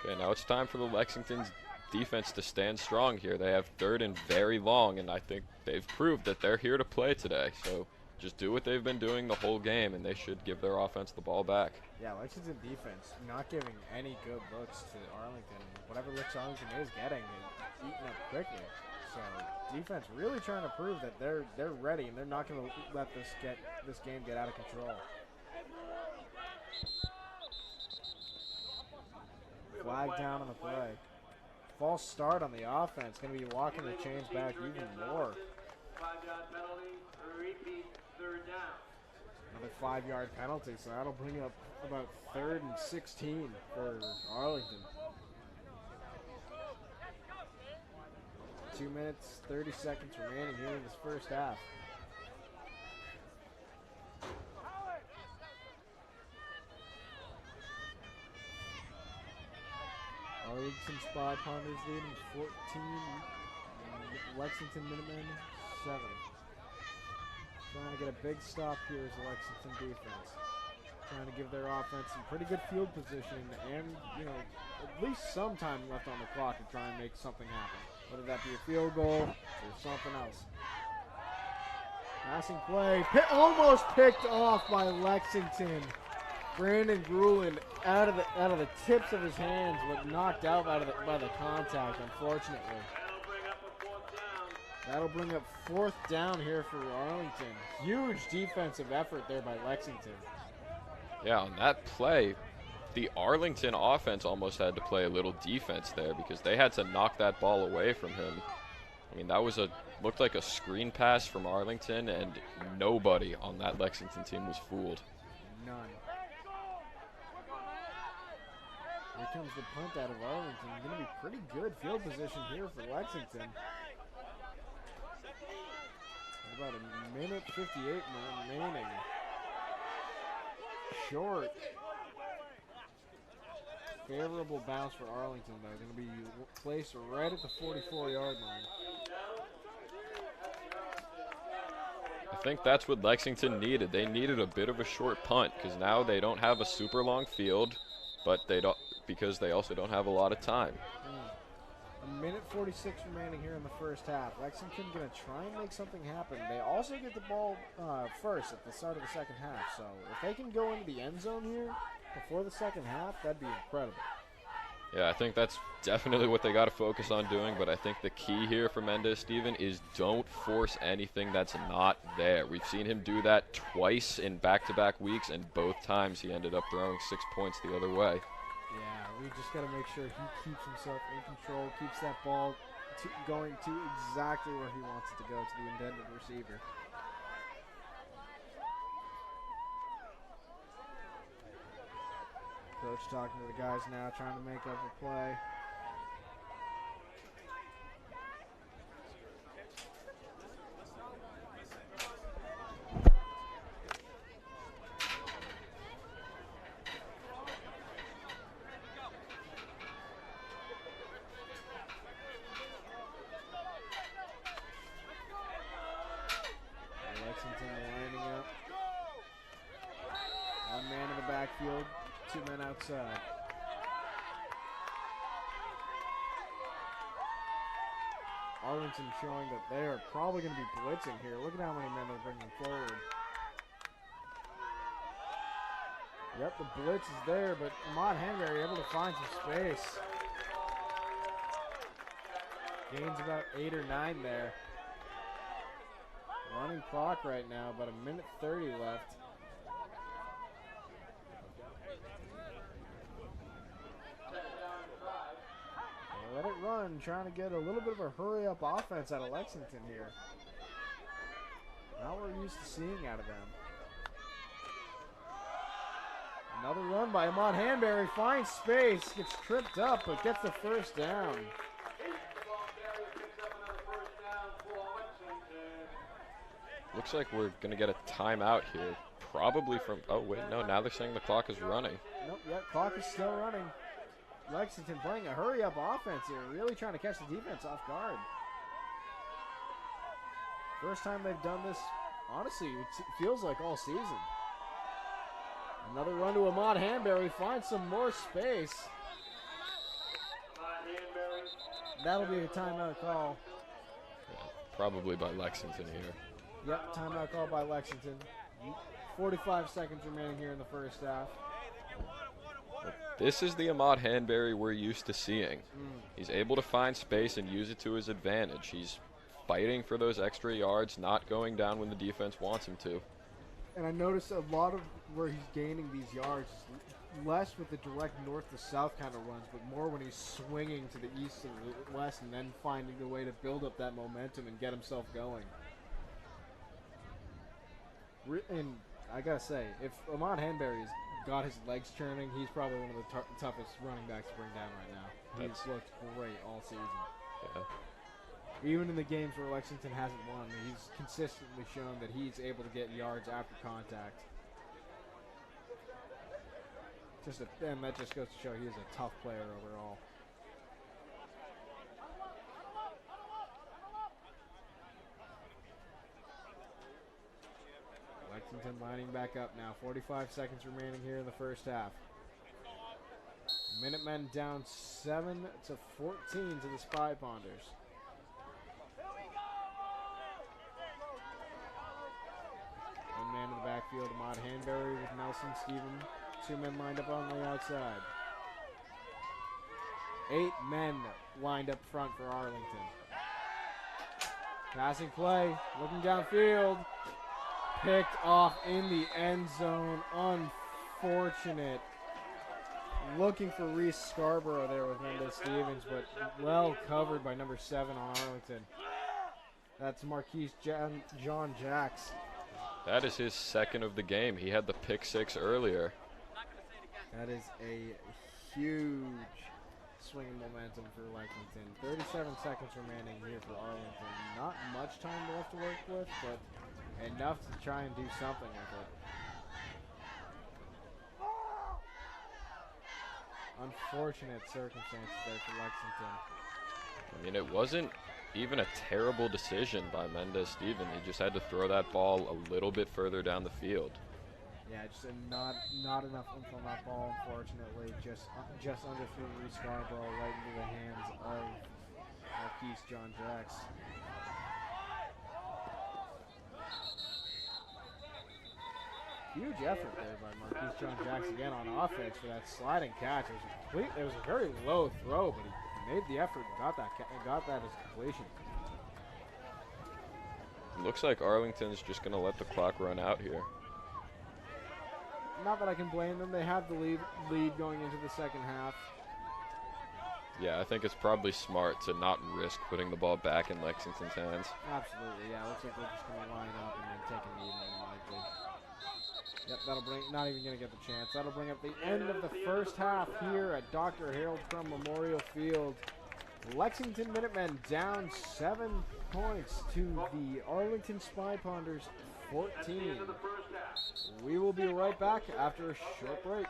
Okay, now it's time for the Lexington's defense to stand strong here. They have 3rd and very long, and I think they've proved that they're here to play today. So just do what they've been doing the whole game, and they should give their offense the ball back. yeah, Lexington defense not giving any good looks to Arlington. Whatever looks Arlington is getting is eaten up quickly. So defense really trying to prove that they're ready, and they're not going to let this game get out of control. Flag down on the play. False start on the offense. Going to be walking the chains back even more. 5-yard penalty, repeat, 3rd down. Another 5-yard penalty, so that'll bring up about 3rd and 16 for Arlington. 2 minutes, 30 seconds remaining here in this first half. Arlington Spy Ponders leading 14. Lexington Minutemen 7. Trying to get a big stop here is the Lexington defense. Trying to give their offense some pretty good field position and, you know, at least some time left on the clock to try and make something happen. Whether that be a field goal or something else. Passing play, almost picked off by Lexington. Brandon Grueland out of the tips of his hands, but knocked out by the contact, unfortunately. That'll bring up 4th down here for Arlington. Huge defensive effort there by Lexington. Yeah, on that play, the Arlington offense almost had to play a little defense there because they had to knock that ball away from him. I mean, that was looked like a screen pass from Arlington, and nobody on that Lexington team was fooled. None. Here comes the punt out of Arlington. Going to be pretty good field position here for Lexington. About a minute 58 remaining. Short. Favorable bounce for Arlington, though. Going to be placed right at the 44-yard line. I think that's what Lexington needed. They needed a bit of a short punt because now they don't have a super long field, but because they also don't have a lot of time. A minute 46 remaining here in the first half. Lexington going to try and make something happen. They also get the ball first at the start of the second half. So if they can go into the end zone here before the second half, that'd be incredible. Yeah, I think that's definitely what they got to focus on doing, but I think the key here for Mendez Steven is don't force anything that's not there. We've seen him do that twice in back-to-back weeks, and both times he ended up throwing 6 points the other way. Yeah, we just got to make sure he keeps himself in control, keeps that ball going to exactly where he wants it to go, to the intended receiver. Coach talking to the guys now, trying to make up a play. Lexington lining up. One man in the backfield. 2 men outside. Arlington showing that they are probably going to be blitzing here. Look at how many men they're bringing forward. Yep, the blitz is there, but Ahmad Henry able to find some space. Gains about 8 or 9 there. Running clock right now, about a minute 30 left. Let it run, trying to get a little bit of a hurry-up offense out of Lexington here. Not what we're used to seeing out of them. Another run by Ahmad Hanbury. Finds space. Gets tripped up, but gets the first down. Looks like we're going to get a timeout here. Probably from, oh wait, no, now they're saying the clock is running. Nope, yep, clock is still running. Lexington playing a hurry-up offense here, really trying to catch the defense off guard. First time they've done this, honestly, it feels like all season. Another run to Ahmad Hanbury, finds some more space. That'll be a timeout call. Yeah, probably by Lexington here. Yep, timeout call by Lexington. 45 seconds remaining here in the first half. This is the Ahmad Hanbury we're used to seeing. He's able to find space and use it to his advantage. He's fighting for those extra yards, not going down when the defense wants him to. And I noticed a lot of where he's gaining these yards is less with the direct north to south kind of runs, but more when he's swinging to the east and the west and then finding a way to build up that momentum and get himself going. And I gotta say, if Ahmad Hanbury's got his legs churning, he's probably one of the toughest running backs to bring down right now. He's looked great all season. Yeah. Even in the games where Lexington hasn't won, he's consistently shown that he's able to get yards after contact. And that just goes to show he is a tough player overall. Lexington lining back up now. 45 seconds remaining here in the first half. Minutemen down 7-14 to the Spy Ponders. One man in the backfield, Ahmad Hanbury with Nelson Stephen. 2 men lined up on the outside. 8 men lined up front for Arlington. Passing play, looking downfield. Picked off in the end zone. Unfortunate. Looking for Reese Scarborough there with Mendez Stevens, but well covered by number 7 on Arlington. That's Marquise John Jacks. That is his second of the game. He had the pick 6 earlier. That is a huge swing of momentum for Lexington. 37 seconds remaining here for Arlington. Not much time left to work with, but enough to try and do something with it. Unfortunate circumstances there for Lexington. I mean, it wasn't even a terrible decision by Mendez Stephen. He just had to throw that ball a little bit further down the field. Yeah, just not enough oomph on that ball, unfortunately. Just underthrew Reese Scarborough right into the hands of Marquise John Jacks. Huge effort there by Marquise John Jacks again on offense for that sliding catch. It was a very low throw, but he made the effort and got that as completion. Looks like Arlington's just going to let the clock run out here. Not that I can blame them. They have the lead going into the second half. Yeah, I think it's probably smart to not risk putting the ball back in Lexington's hands. Absolutely, yeah. Looks like they're just going to line up and then take a knee more likely. Yep, that'll bring, not even going to get the chance. That'll bring up the end of the first half here at Dr. Harold Crumb Memorial Field. Lexington Minutemen down 7 points to the Arlington Spy Ponders 14. We will be right back after a short break.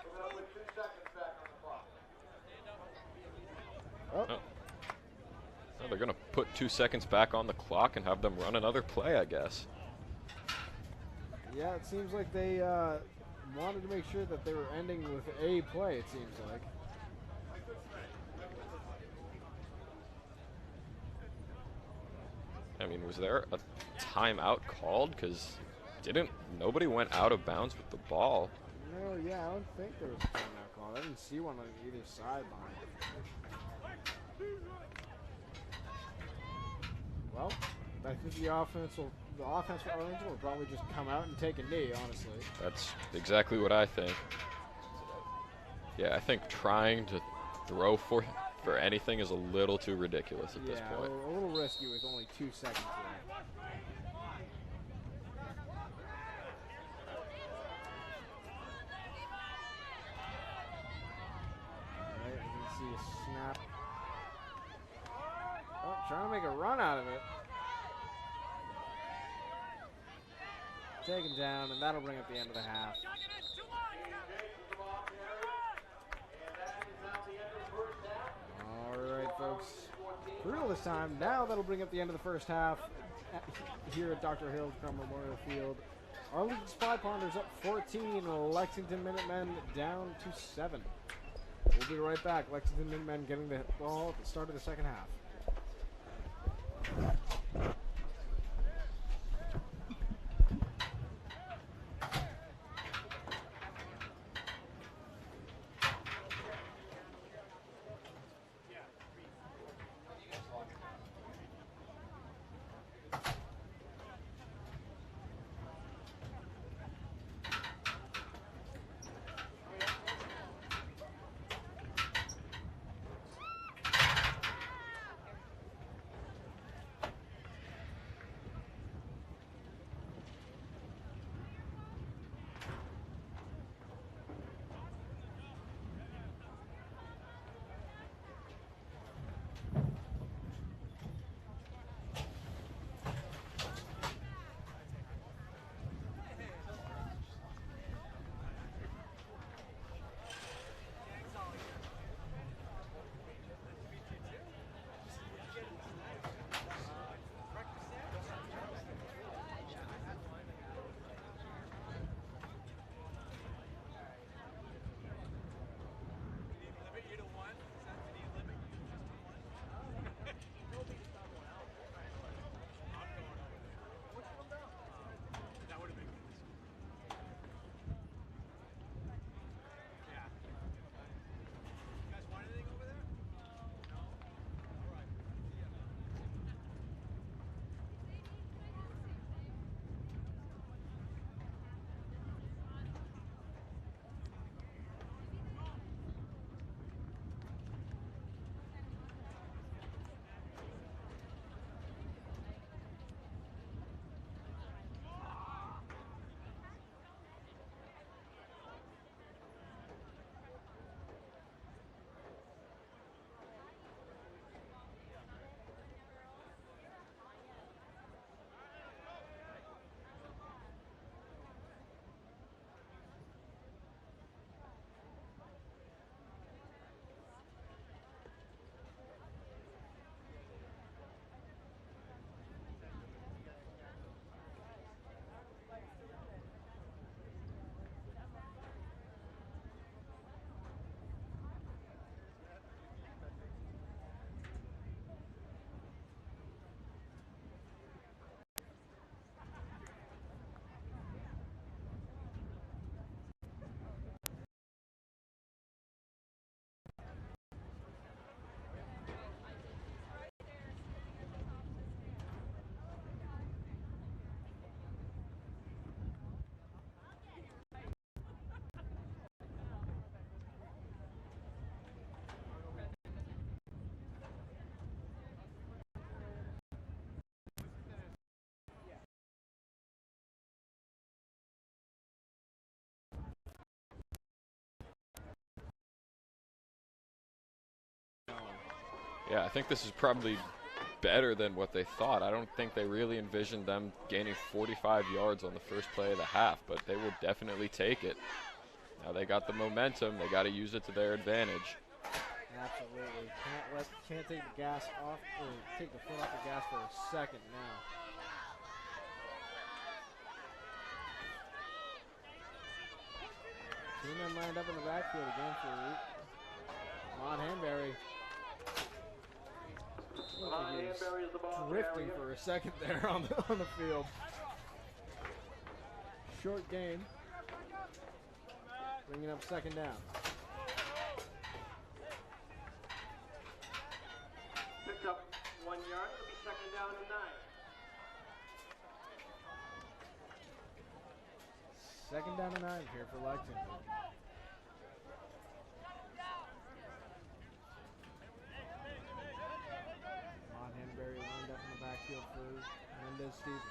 Oh, they're going to put 2 seconds back on the clock and have them run another play, I guess. Yeah, it seems like they wanted to make sure that they were ending with a play, it seems like. I mean, was there a timeout called? Because nobody went out of bounds with the ball. No, yeah, I don't think there was a timeout call. I didn't see one on either sideline. Well, I think the offense for Arlington will probably just come out and take a knee, honestly. That's exactly what I think. Yeah, I think trying to throw for anything is a little too ridiculous at this point. Yeah, a little risky with only 2 seconds left. snap. Oh, trying to make a run out of it. Taken down, and that'll bring up the end of the half. All right, folks. Brutal this time. Now that'll bring up the end of the first half here at Dr. Harold Crumb Memorial Field. Arlington Spy Ponders up 14. Lexington Minutemen down to 7. We'll be right back. Lexington Minutemen getting the ball at the start of the second half. Yeah, I think this is probably better than what they thought. I don't think they really envisioned them gaining 45 yards on the first play of the half, but they will definitely take it. Now they got the momentum. They got to use it to their advantage. Absolutely. Can't take the gas off, or take the foot off the gas for a second now. Two men lined up in the backfield again for Mon Hanbury. Drifting for a second there on the field. Short gain. Bringing up second down. Picked up 1 yard. It'll be second down and 9. Second down and 9 here for Lexington. Mon Hanbury lined up in the backfield for Mendez Stevens.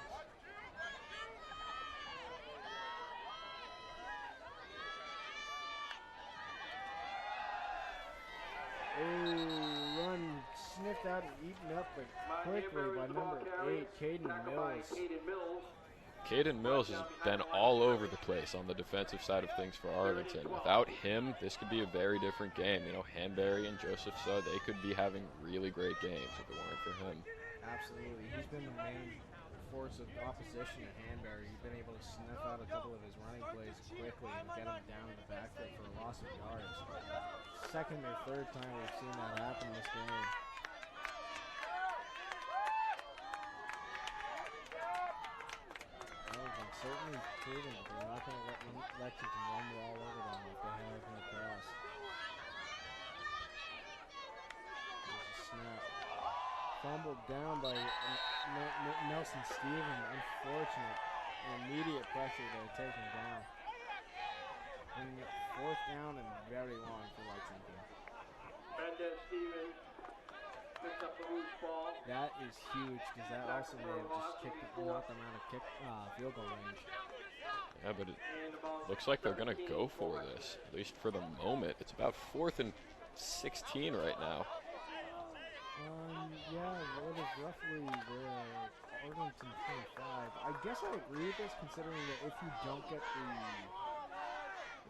run sniffed out and eaten up, but quickly by number 8, Caden Mills. Caden Mills has been all over the place on the defensive side of things for Arlington. Without him, this could be a very different game. You know, Hanberry and Joseph Suh, they could be having really great games if it weren't for him. Absolutely. He's been the main force of opposition to Hanberry. He's been able to sniff out a couple of his running plays quickly and get him down in the backfield for a loss of yards. Second or third time we've seen that happen this game. Arlington certainly proving that they're not going to let Lexington run the ball over them like they have in the past. There's a snap. Fumbled down by Nelson Stevens. Unfortunate. Immediate pressure to take him down. And 4th down and very long for Lexington. Brandon Stevens picks up the loose ball. That is huge because that also may have just knocked them out of field goal range. Yeah, but it looks like they're going to go for this, at least for the moment. It's about 4th and 16 right now. Yeah, well, it is roughly the Arlington 25. I guess I agree with this, considering that if you don't get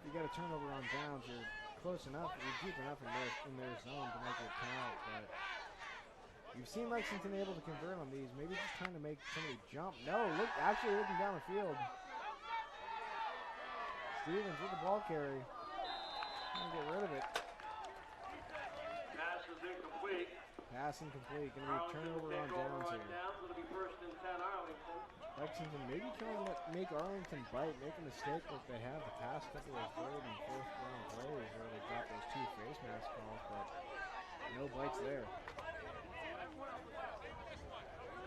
if you get a turnover on downs, you're close enough, you're deep enough in their zone to make it count. But you've seen Lexington able to convert on these. Maybe just trying to make somebody jump. No, actually looking down the field. Stevens with the ball carry. Trying to get rid of it. Pass is incomplete. Pass incomplete. Going to be a turnover on downs here. It'll be 1st and 10 Arlington. Lexington maybe trying to make Arlington bite, make a mistake like they have the past couple of 3rd and 4th down plays where they got those 2 face mask calls, but no bites there.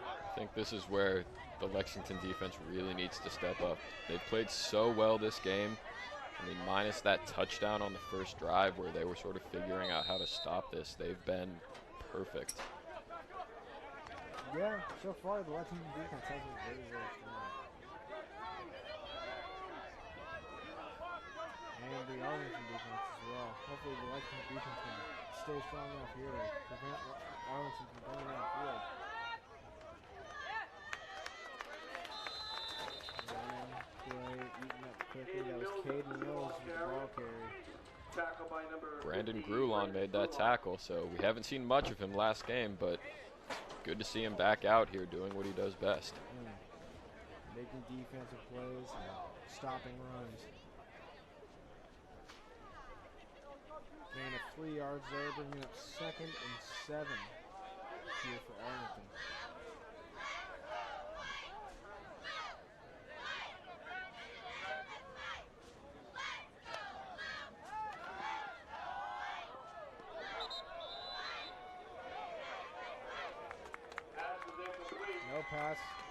I think this is where the Lexington defense really needs to step up. They've played so well this game. I mean, minus that touchdown on the first drive where they were sort of figuring out how to stop this, they've been perfect. Yeah, so far the Lexington defense has been very, very strong. And the Arlington defense as well. Hopefully the Lexington defense can stay strong enough here to prevent Arlington from going down the field. Eaten up quickly. That was Caden Mills with the ball carry. Tackle by number Brandon Grulon made that tackle, so we haven't seen much of him last game, but good to see him back out here doing what he does best. Making defensive plays and stopping runs. Gain of 3 yards there, bringing up 2nd and 7 here for Arlington.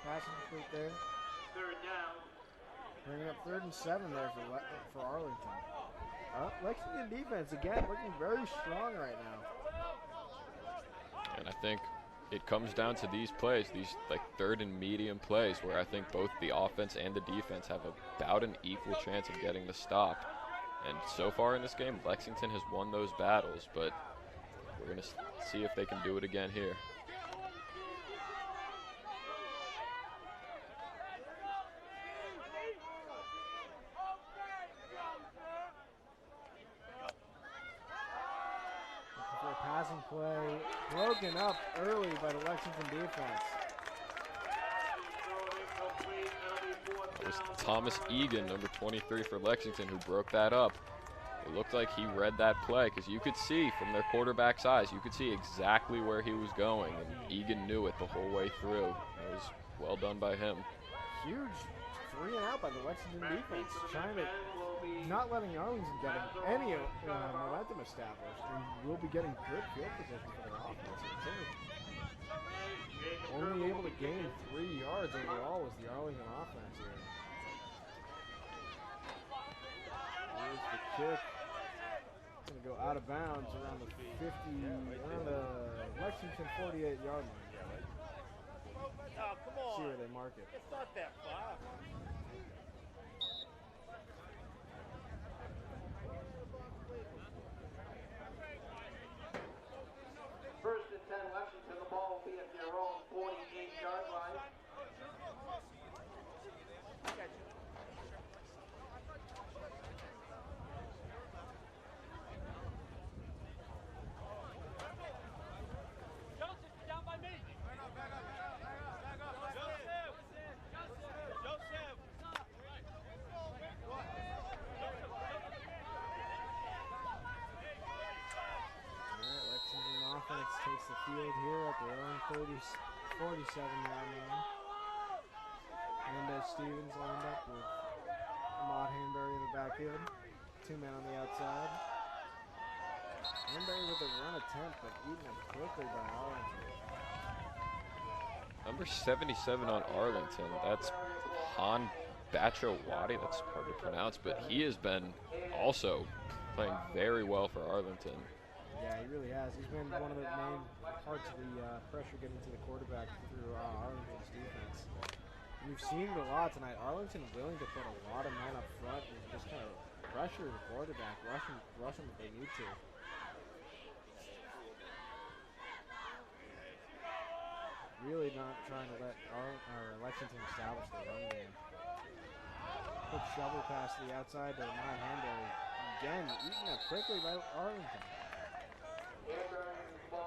Pass incomplete there. 3rd down. Bringing up 3rd and 7 there for Arlington. Lexington defense again looking very strong right now. And I think it comes down to these plays, these like 3rd and medium plays, where I think both the offense and the defense have about an equal chance of getting the stop. And so far in this game, Lexington has won those battles, but we're going to see if they can do it again here. Passing play broken up early by the Lexington defense. It was Thomas Egan, number 23 for Lexington, who broke that up. It looked like he read that play because you could see from their quarterback's eyes, you could see exactly where he was going, and Egan knew it the whole way through. It was well done by him. Huge 3 and out by the Lexington defense, trying to not letting Arlington get any momentum established, and will be getting good field position for their offense. Only able to gain 3 yards overall was the Arlington offense here. Here's the kick. Going to go out of bounds around the 50, around the Lexington 48-yard line. Oh, come on. See where they mark it. It's not that far. defense takes the field here at their own 47-yard line. Mendez Stevens lined up with Ahmad Hanbury in the backfield. 2 men on the outside. Hanbury with a run attempt, but eaten up quickly by Arlington. Number 77 on Arlington, that's Han Bachowati. That's hard to pronounce, but he has been also playing very well for Arlington. Yeah, he really has. He's been one of the main parts of the pressure getting to the quarterback through Arlington's defense. We've seen it a lot tonight. Arlington willing to put a lot of men up front and just kind of pressure the quarterback, rush him if they need to. Really not trying to let Lexington establish the run game. Quick shovel pass to the outside to Ahmad Hanbury. Again, eaten up quickly by Arlington.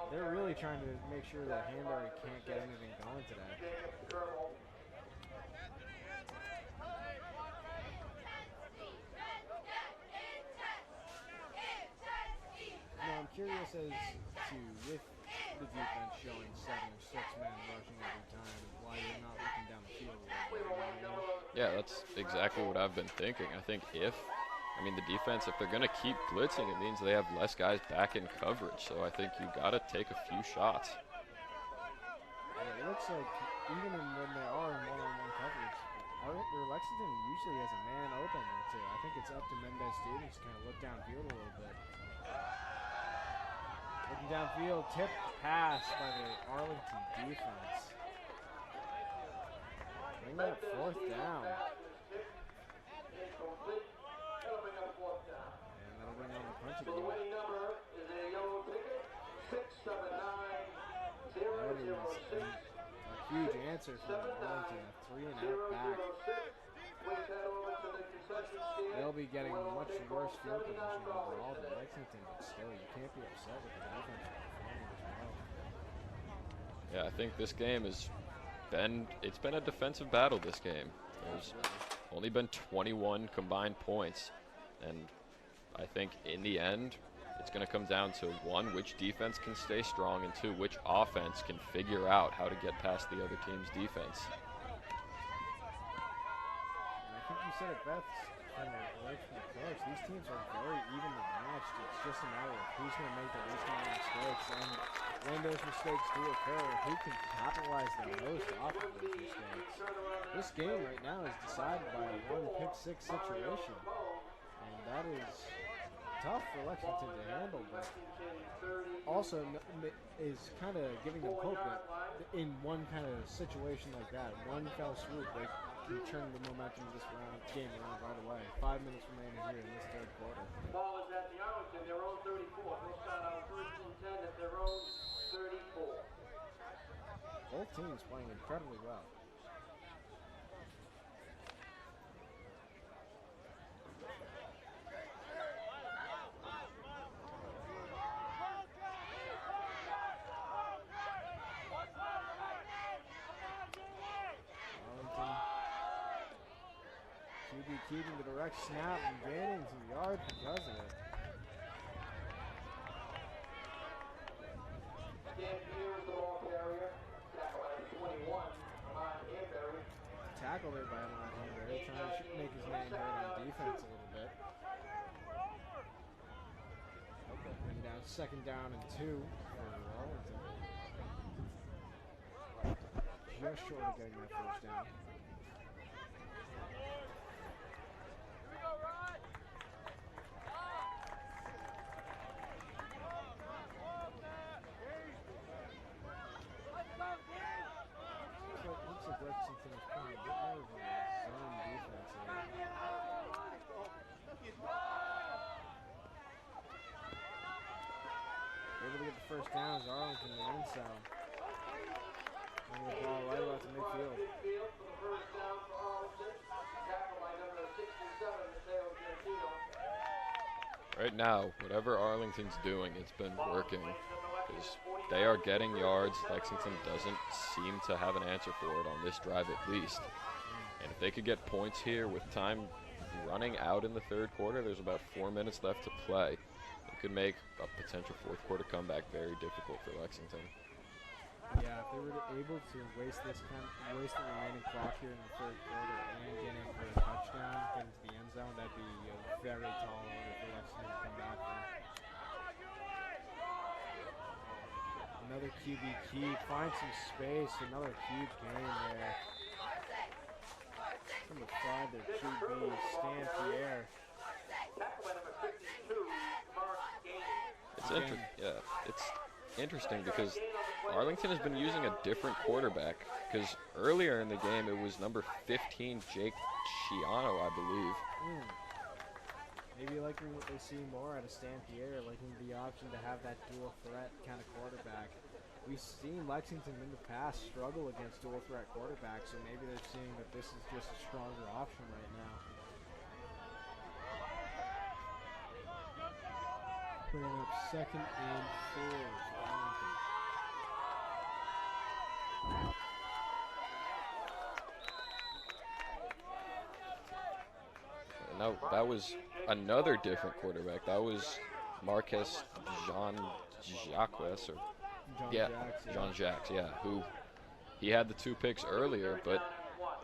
They're really trying to make sure that Hanbury can't get anything going today. Now I'm curious as to, with the defense showing 7 or 6 men rushing every time, why you're not looking down the field a little bit. Yeah, that's exactly what I've been thinking. I think the defense, if they're going to keep blitzing, it means they have less guys back in coverage. So I think you got to take a few shots. Yeah, it looks like even when they are in one-on-one coverage, Lexington usually has a man open or two. I think it's up to Mendez Stevens to kind of look downfield a little bit. Looking downfield, tipped pass by the Arlington defense. Bring that 4th down. And that'll bring on the punting game. That is a huge answer from Arlington. 3-and-out back. They'll be getting much worse field position overall than Lexington, but still, you can't be upset with the defense performing as well. Yeah, I think this game it's been a defensive battle this game. There's only been 21 combined points, and I think in the end, it's going to come down to 1, which defense can stay strong, and 2, which offense can figure out how to get past the other team's defense. I think you said it best from the coach. These teams are very evenly matched. It's just a matter of who's going to make the least amount of mistakes. And when those mistakes do occur, who can capitalize the most off of those mistakes. This game right now is decided by a 1-pick-6 situation. And that is tough for Lexington to handle, but also is kind of giving them hope that in one kind of situation like that, one fell swoop, they can turn the momentum of this game around right away. 5 minutes remaining here in this 3rd quarter. Ball is at the Arlington, their own 34. They'll start out 1st and 10 at their own 34. Both teams playing incredibly well. Keeping the direct snap and gaining some yards because of it. Tackle there by Ahmad Hanbury, trying to make his name heard on defense a little bit. Bring down 2nd down and 2 for Arlington. Just short of getting that 1st down. Lexington is playing a bit more of a zone defense here. Able to get the 1st down as Arlington in the end zone. And the ball right about to midfield. Right now, whatever Arlington's doing, it's been working. Because they are getting yards. Lexington doesn't seem to have an answer for it on this drive at least. And if they could get points here with time running out in the 3rd quarter, there's about 4 minutes left to play. could make a potential fourth quarter comeback very difficult for Lexington. Yeah, if they were able to waste the remaining clock here in the third quarter and get in for a touchdown, get into the end zone, that'd be a very tall order for Lexington to come back from. Another QB keep, find some space, another huge game there. Number 5, their QB, Stan Pierre. It's interesting because Arlington has been using a different quarterback. Because earlier in the game, it was number 15, Jake Chiano, I believe. Maybe liking what they see more out of Stan Pierre, liking the option to have that dual threat kind of quarterback. We've seen Lexington in the past struggle against dual threat quarterbacks, so maybe they're seeing that this is just a stronger option right now. Bringing up 2nd and 4 for Arlington. Now, that was another different quarterback. That was Marquez Jean-Jacques, or John Jacques, who he had the 2 picks earlier, but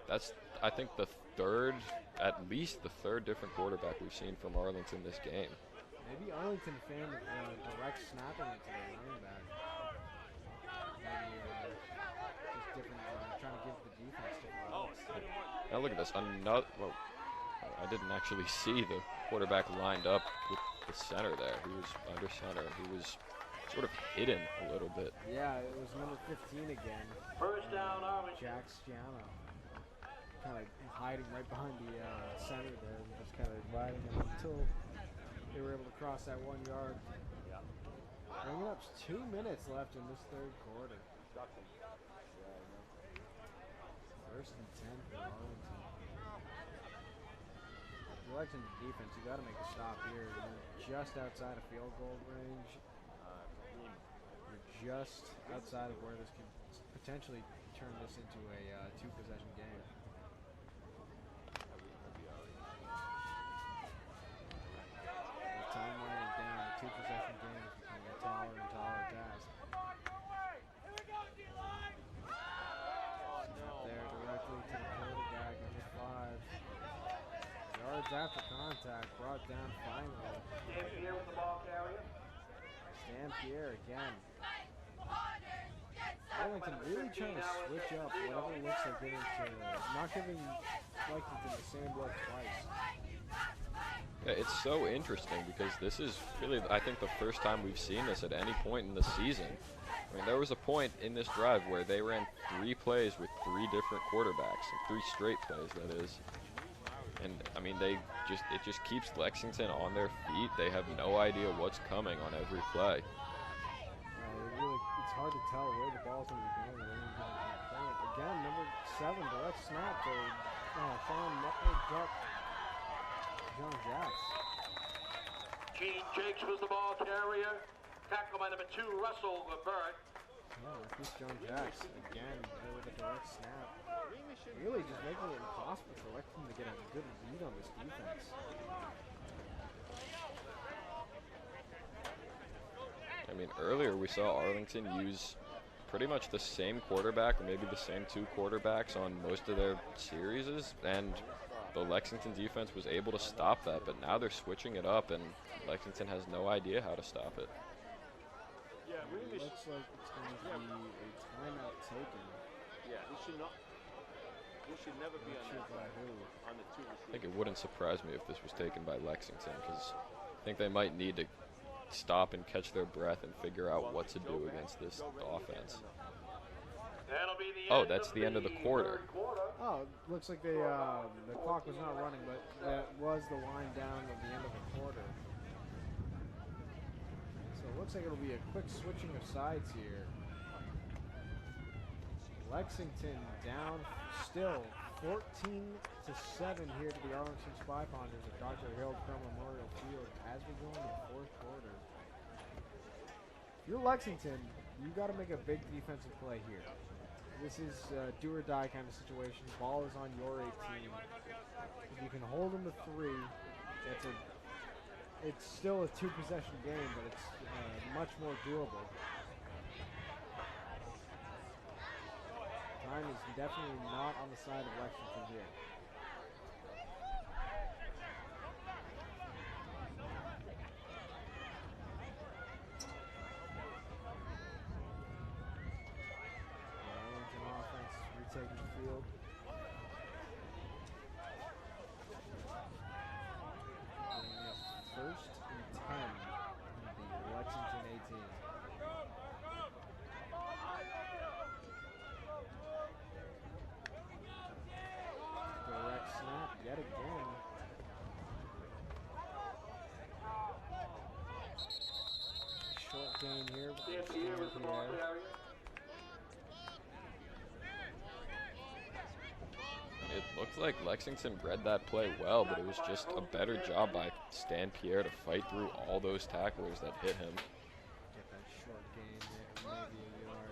that's, I think, at least the third different quarterback we've seen from Arlington this game. Maybe Arlington fan of direct snapping it to their running back. Maybe just different, trying to give the defense different looks. Now look at this, I didn't actually see the quarterback lined up with the center there. He was under center. He was sort of hidden a little bit. Yeah, it was number 15 again. First down, Arlington. Jack Stiano. Kind of hiding right behind the center there and just kind of riding him until they were able to cross that 1 yard. Bringing up 2 minutes left in this third quarter. First and 10 for Arlington. If you're Lexington defense, you got to make a stop here. You're just outside of field goal range. You're just outside of where this could potentially turn this into a 2-possession game. The time winding down, the 2-possession game is becoming a taller and taller task. Snap there directly to the quarterback, number 5. Yards after contact, brought down finally. Stan Pierre with the ball carrier. Stan Pierre again. Arlington really trying to switch up whatever looks they're getting to, not giving Lexington the same look twice. Yeah, it's so interesting because this is really, I think, the first time we've seen this at any point in the season. I mean, there was a point in this drive where they ran 3 plays with 3 different quarterbacks, 3 straight plays, that is. And I mean, it just keeps Lexington on their feet. They have no idea what's coming on every play. It's hard to tell where the ball's going to be going at any given point. Again, number 7, direct snap to John Jacks. Gene Jakes was the ball carrier. Tackle by number 2, Russell Levert. Yeah, this John Jacks again with a direct snap. Really just making it impossible for Lexington to get a good read on this defense. I mean, earlier we saw Arlington use pretty much the same quarterback, or maybe the same 2 quarterbacks on most of their series, and the Lexington defense was able to stop that, but now they're switching it up, and Lexington has no idea how to stop it. Yeah, it looks like it's going to be a timeout taken. Yeah, he should never be on the 2 receivers. I think it wouldn't surprise me if this was taken by Lexington, because I think they might need to stop and catch their breath and figure out what to do against this offense. Oh, that's the end of the quarter. Oh, looks like the clock was not running, but that was the line down at the end of the quarter. So it looks like it'll be a quick switching of sides here. Lexington down still 14-7 here to the Arlington Spy Ponders at Dr. Hill Crumb Memorial Field as we go into the fourth quarter. If you're Lexington, you got to make a big defensive play here. This is a do or die kind of situation. Ball is on your 18. If you can hold them to 3, that's a it's still a 2-possession game, but it's much more doable. Time is definitely not on the side of Lexington here. Arlington offense retaking the field. First and 10 in the Lexington 18. Direct snap yet again. Short gain here with Stand Pierre with the ball carrier. It looked like Lexington read that play well, but it was just a better job by Stan Pierre to fight through all those tacklers that hit him. Get that short gain there, maybe a yard.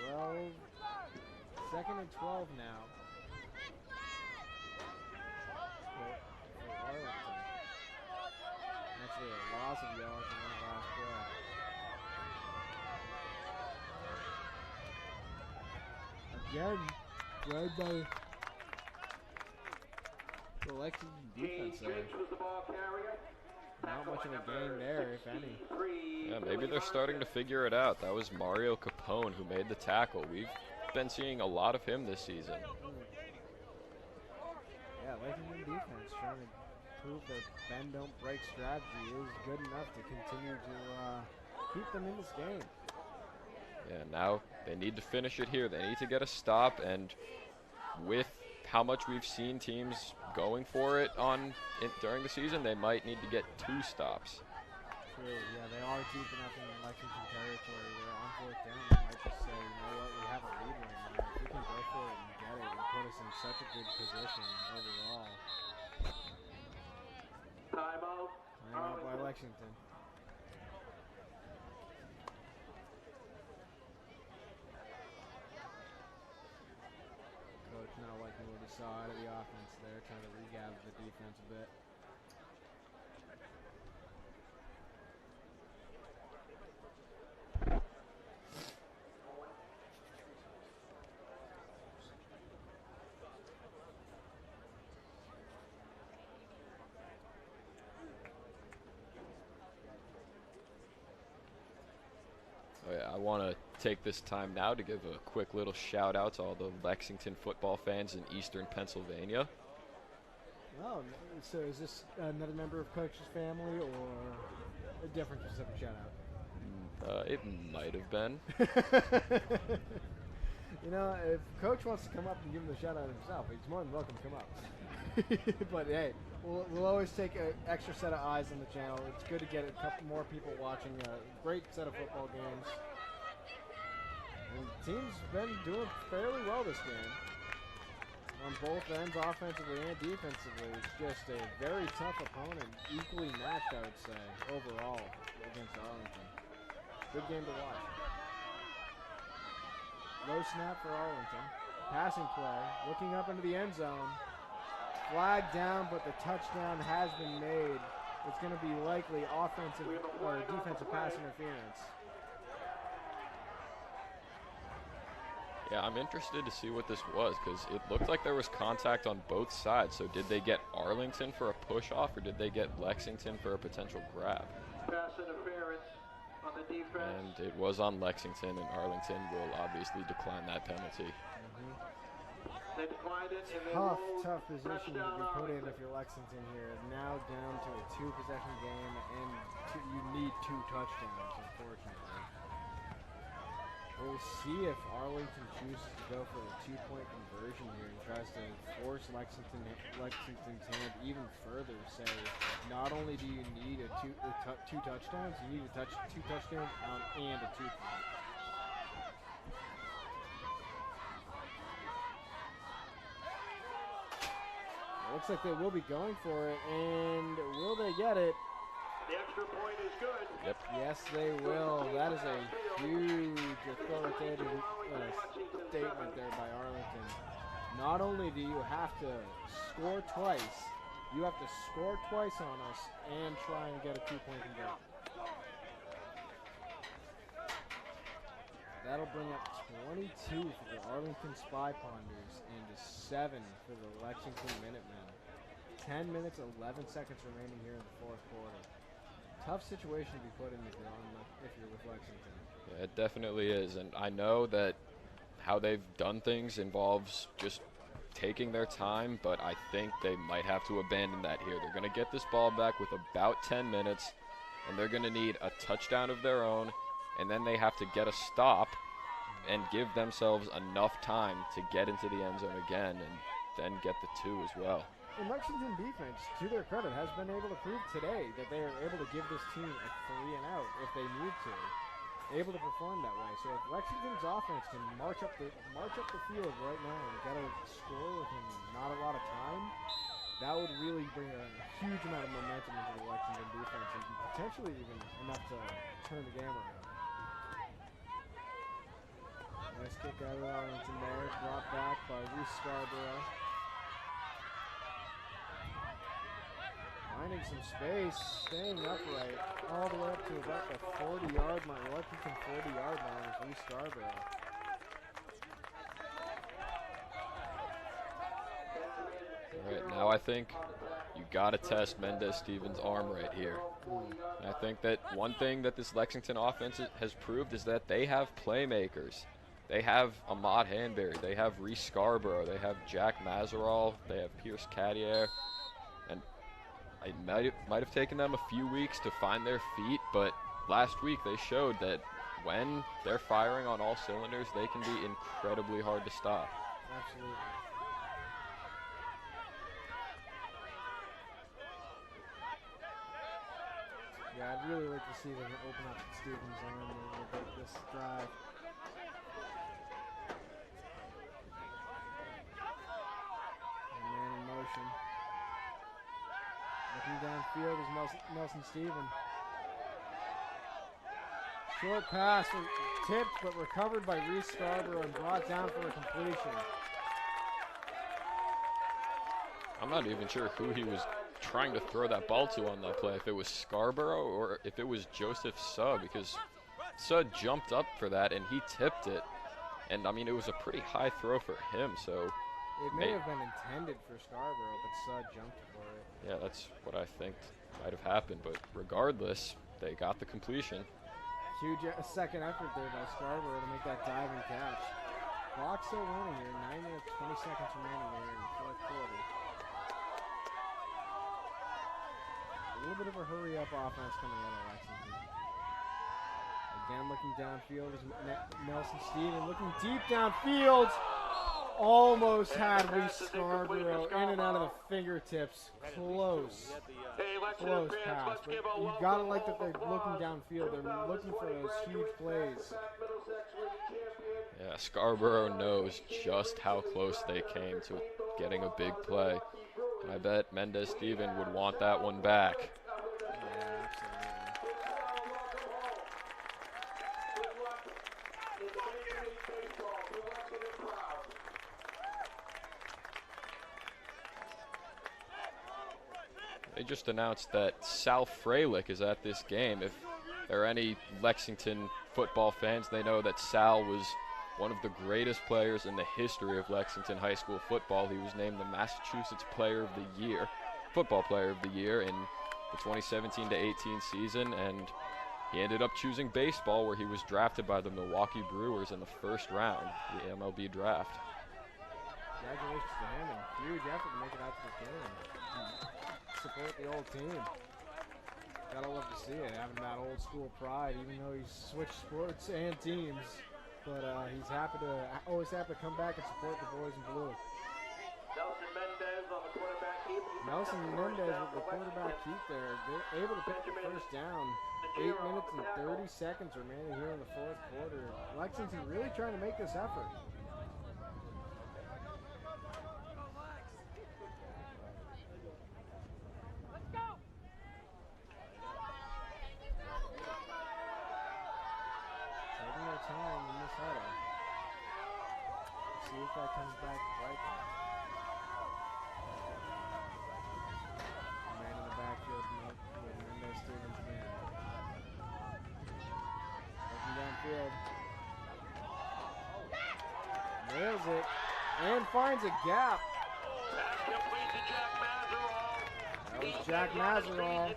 Well, 2nd and 12 now. For Arlington. Actually, a loss of yards in that last play. Again, led by the Lexington defense there. Was the ball carrier. Not much of a gain there, if any. Yeah, maybe they're starting to figure it out. That was Mario Capone who made the tackle. We've been seeing a lot of him this season. Yeah, Lexington defense trying to prove that bend don't break strategy is good enough to continue to keep them in this game. Yeah, now they need to finish it here. They need to get a stop, and with how much we've seen teams going for it during the season, they might need to get 2 stops. True, yeah, they are deep enough in Lexington territory where on 4th down they might just say, you know what, we have a lead right now. If we can go for it and get it and put us in such a good position overall. Timeout. Timeout by Lexington. Coach not liking what he saw out of the offense there, trying to regather the defense a bit. I want to take this time now to give a quick little shout out to all the Lexington football fans in Eastern Pennsylvania. Oh, so is this another member of Coach's family or a different specific shout out? It might have been. You know, if Coach wants to come up and give him the shout out himself, he's more than welcome to come up. But hey, we'll always take an extra set of eyes on the channel. It's good to get a couple more people watching a great set of football games. And the team's been doing fairly well this game. On both ends, offensively and defensively. It's just a very tough opponent, equally matched, I would say, overall against Arlington. Good game to watch. Low snap for Arlington. Passing play, looking up into the end zone. Flag down, but the touchdown has been made. It's going to be likely offensive or defensive pass interference. Yeah, I'm interested to see what this was because it looked like there was contact on both sides. So did they get Arlington for a push-off or did they get Lexington for a potential grab? Pass interference on the defense. And it was on Lexington, and Arlington will obviously decline that penalty. They declined it, and they Tough position you can put in if you're Lexington here. Now down to a 2-possession game, and you need 2 touchdowns, unfortunately. We'll see if Arlington chooses to go for a 2-point conversion here and tries to force Lexington's hand even further. Say, not only do you need two touchdowns, you need to 2 touchdowns and a 2-point. Looks like they will be going for it, and will they get it? The extra point is good. Yep. Yes, they will. That is a huge authoritative statement there by Arlington. Not only do you have to score twice, you have to score twice on us and try and get a 2-point conversion. That'll bring up 22 for the Arlington Spy Ponders and 7 for the Lexington Minutemen. 10 minutes, 11 seconds remaining here in the fourth quarter. Tough situation to be put in if you're with Lexington. Yeah, it definitely is, and I know that how they've done things involves just taking their time, but I think they might have to abandon that here. They're going to get this ball back with about 10 minutes, and they're going to need a touchdown of their own, and then they have to get a stop and give themselves enough time to get into the end zone again and then get the 2 as well. And Lexington defense, to their credit, has been able to prove today that they are able to give this team a 3 and out if they need to. Able to perform that way. So if Lexington's offense can march up the field right now and get a score within not a lot of time, that would really bring a huge amount of momentum into the Lexington defense and potentially even enough to turn the game around. Nice kick out of Arlington there, brought back by Reese Scarborough. Finding some space, staying upright, all the way up to about the 40-yard line, Lexington 40-yard line is Reese Scarborough. All right, now I think you got to test Mendez-Stevens' arm right here. And I think that one thing that this Lexington offense has proved is that they have playmakers. They have Ahmad Hanberry, they have Reese Scarborough, they have Jack Mazerall, they have Pierce Cadier, and it might have taken them a few weeks to find their feet, but last week they showed that when they're firing on all cylinders, they can be incredibly hard to stop. Absolutely. Yeah, I'd really like to see them open up Stevens' arm a little bit this drive. Man in motion. Looking downfield is Nelson Stephen. Short pass, tipped but recovered by Reese Scarborough and brought down for a completion. I'm not even sure who he was trying to throw that ball to on that play, if it was Scarborough or if it was Joseph Suh, because Suh jumped up for that and he tipped it. And I mean, it was a pretty high throw for him, so it may have been intended for Scarborough, but Suh jumped for it. Yeah, that's what I think might have happened, but regardless, they got the completion. Huge second effort there by Scarborough to make that diving catch. Clock still running here, 9 minutes, 20 seconds remaining here in the fourth quarter. A little bit of a hurry-up offense coming out of Lexington. Again, looking downfield is Nelson Stephen, looking deep downfield. Almost had Reese Scarborough in and out of the fingertips. Close. Close pass. But you gotta like that they're looking downfield. They're looking for those huge plays. Yeah, Scarborough knows just how close they came to getting a big play. And I bet Mendez-Stephen would want that one back. Yeah, They just announced that Sal Freilich is at this game. If there are any Lexington football fans, they know that Sal was one of the greatest players in the history of Lexington high school football. He was named the Massachusetts Player of the Year, Football Player of the Year in the 2017-18 season, and he ended up choosing baseball, where he was drafted by the Milwaukee Brewers in the first round, the MLB draft. Congratulations to him, and huge effort to make it out to the game. Support the old team. Gotta love to see it, having that old school pride, even though he's switched sports and teams. But he's always happy to come back and support the boys in blue. Nelson Mendez on the quarterback keep. Nelson Mendez with the quarterback keep there. They're able to pick the first down. 8 minutes and 30 seconds remaining here in the fourth quarter. Lexington really trying to make this effort. quarterback comes back right there. Man in the backfield with Mendez Stevens again. Looking downfield. Nails it. And finds a gap. Pass complete to Jack Mazerall. That was Jack Mazerall.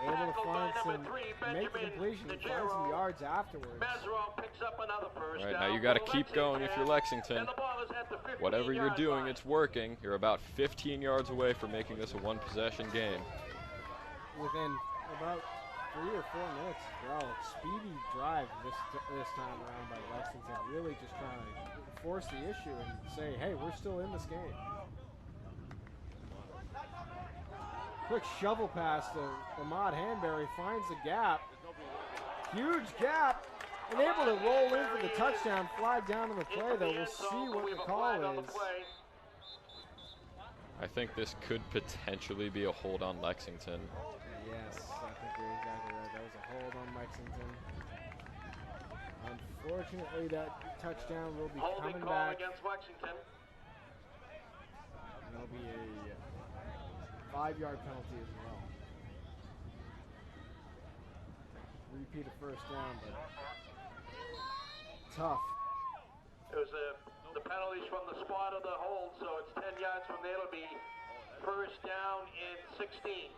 Able to find some, make the completion and find some yards afterwards. Mazerall picks up another first Right, down. now you got to for keep going if you're Lexington. And the ball is at the 15 Whatever you're yard doing, line. it's working. You're about 15 yards away from making this a one-possession game. Within about 3 or 4 minutes, well, speedy drive this time around by Lexington. Really just trying to force the issue and say, hey, we're still in this game. Quick shovel pass to Ahmad Hanbury, finds the gap. Huge gap. And able to roll in for the touchdown. Flag down on the play, though. We'll see what the call is. I think this could potentially be a hold on Lexington. Yes, I think you're exactly right. That was a hold on Lexington. Unfortunately, that touchdown will be Holding coming call back. against Lexington. And there'll be a 5-yard penalty as well. Repeat of first down, but tough. It was the penalties from the spot of the hold, so it's 10 yards from there. It'll be first down and 16.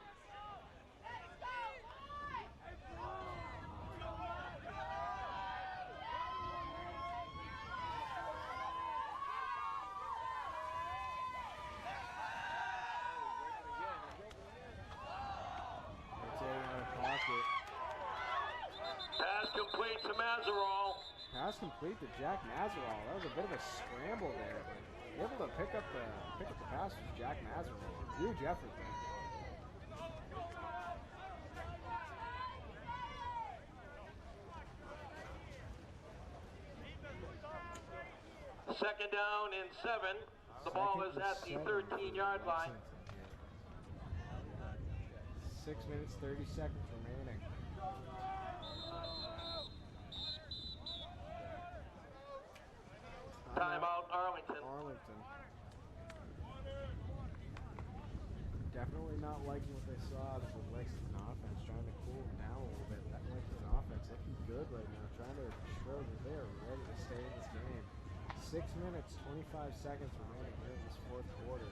Rotating out of pocket. Pass complete to Mazerall. Pass complete to Jack Mazerall. That was a bit of a scramble there, but able to pick up the pass was Jack Mazerall. Huge effort there. Second down and 7. The ball is at the 13-yard line. 6 minutes, 30 seconds remaining. Timeout, Arlington. Arlington. Definitely not liking what they saw out of the Lexington offense, trying to cool them down a little bit. That Lexington offense looking good right now, trying to show that they are ready to stay in this game. 6 minutes, 25 seconds remaining here in this fourth quarter.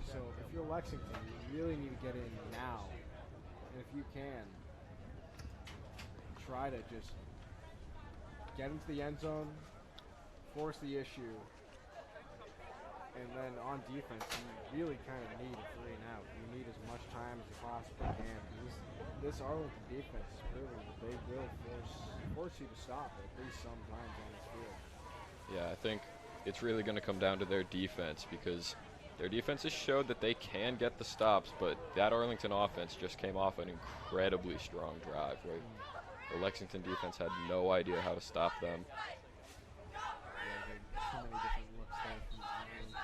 So if you're Lexington, you really need to get in now. And if you can, try to just get into the end zone, force the issue, and then on defense, you really kind of need a 3 and out. You need as much time as you possibly can. This Arlington defense is proving that they will force you to stop at least sometimes on this field. Yeah, I think it's really going to come down to their defense because their defense has showed that they can get the stops, but that Arlington offense just came off an incredibly strong drive, right? The Lexington defense had no idea how to stop them. So many different looks there from Arlington to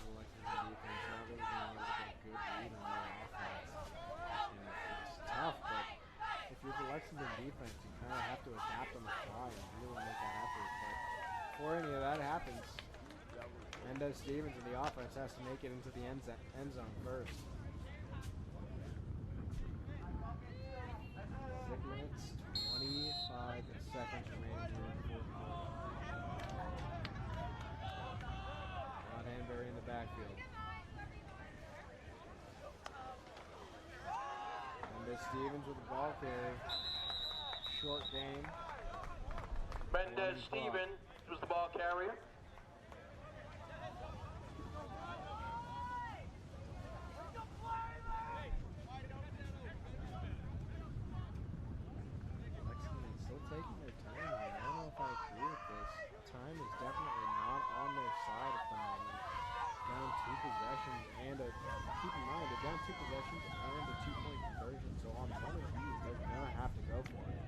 the Lexington defense, not really being able to get a good read on their offense. It's tough, but if you're the Lexington defense, you kind of have to adapt on the fly and really make that effort. But before any of that happens, Mendez Stevens and the offense has to make it into the end zone first. 6 minutes, 25 seconds remaining here in the fourth quarter. Rod Hanbury in the backfield. Mendez Stevens with the ball carry. Short game. Mendez Stevens was the ball carrier. Lexington still taking their time here. I don't know if I agree with this. Time is definitely not on their side at the moment. Down 2 possessions and keep in mind they're down 2 possessions and a 2-point conversion. So on one of these, they're gonna have to go for it.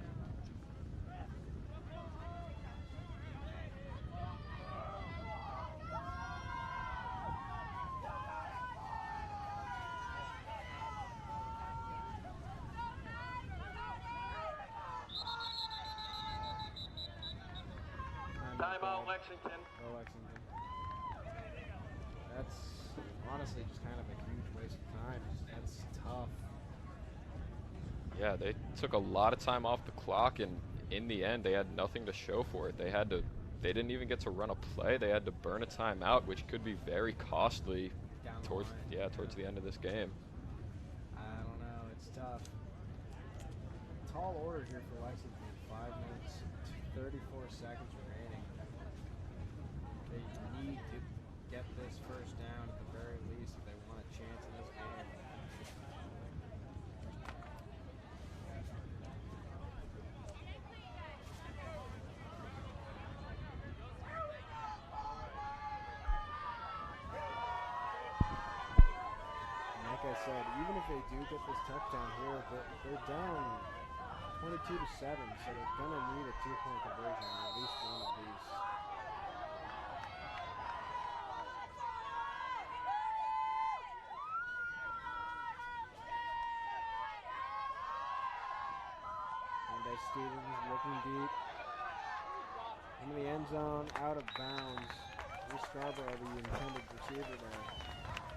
Timeout, spread. Lexington. Go Lexington. That's honestly just kind of a huge waste of time. That's tough. Yeah, they took a lot of time off the clock, and in the end, they had nothing to show for it. They didn't even get to run a play. They had to burn a timeout, which could be very costly Down the towards line. towards the end of this game. I don't know. It's tough. Tall order here for Lexington. 5 minutes, 34 seconds remaining. They need to get this first down at the very least if they want a chance in this game. And like I said, even if they do get this touchdown here, they're down 22-7, so they're gonna need a 2-point conversion on at least one of these. And Stevens looking deep into the end zone, out of bounds. Bruce Scarborough, the intended receiver there.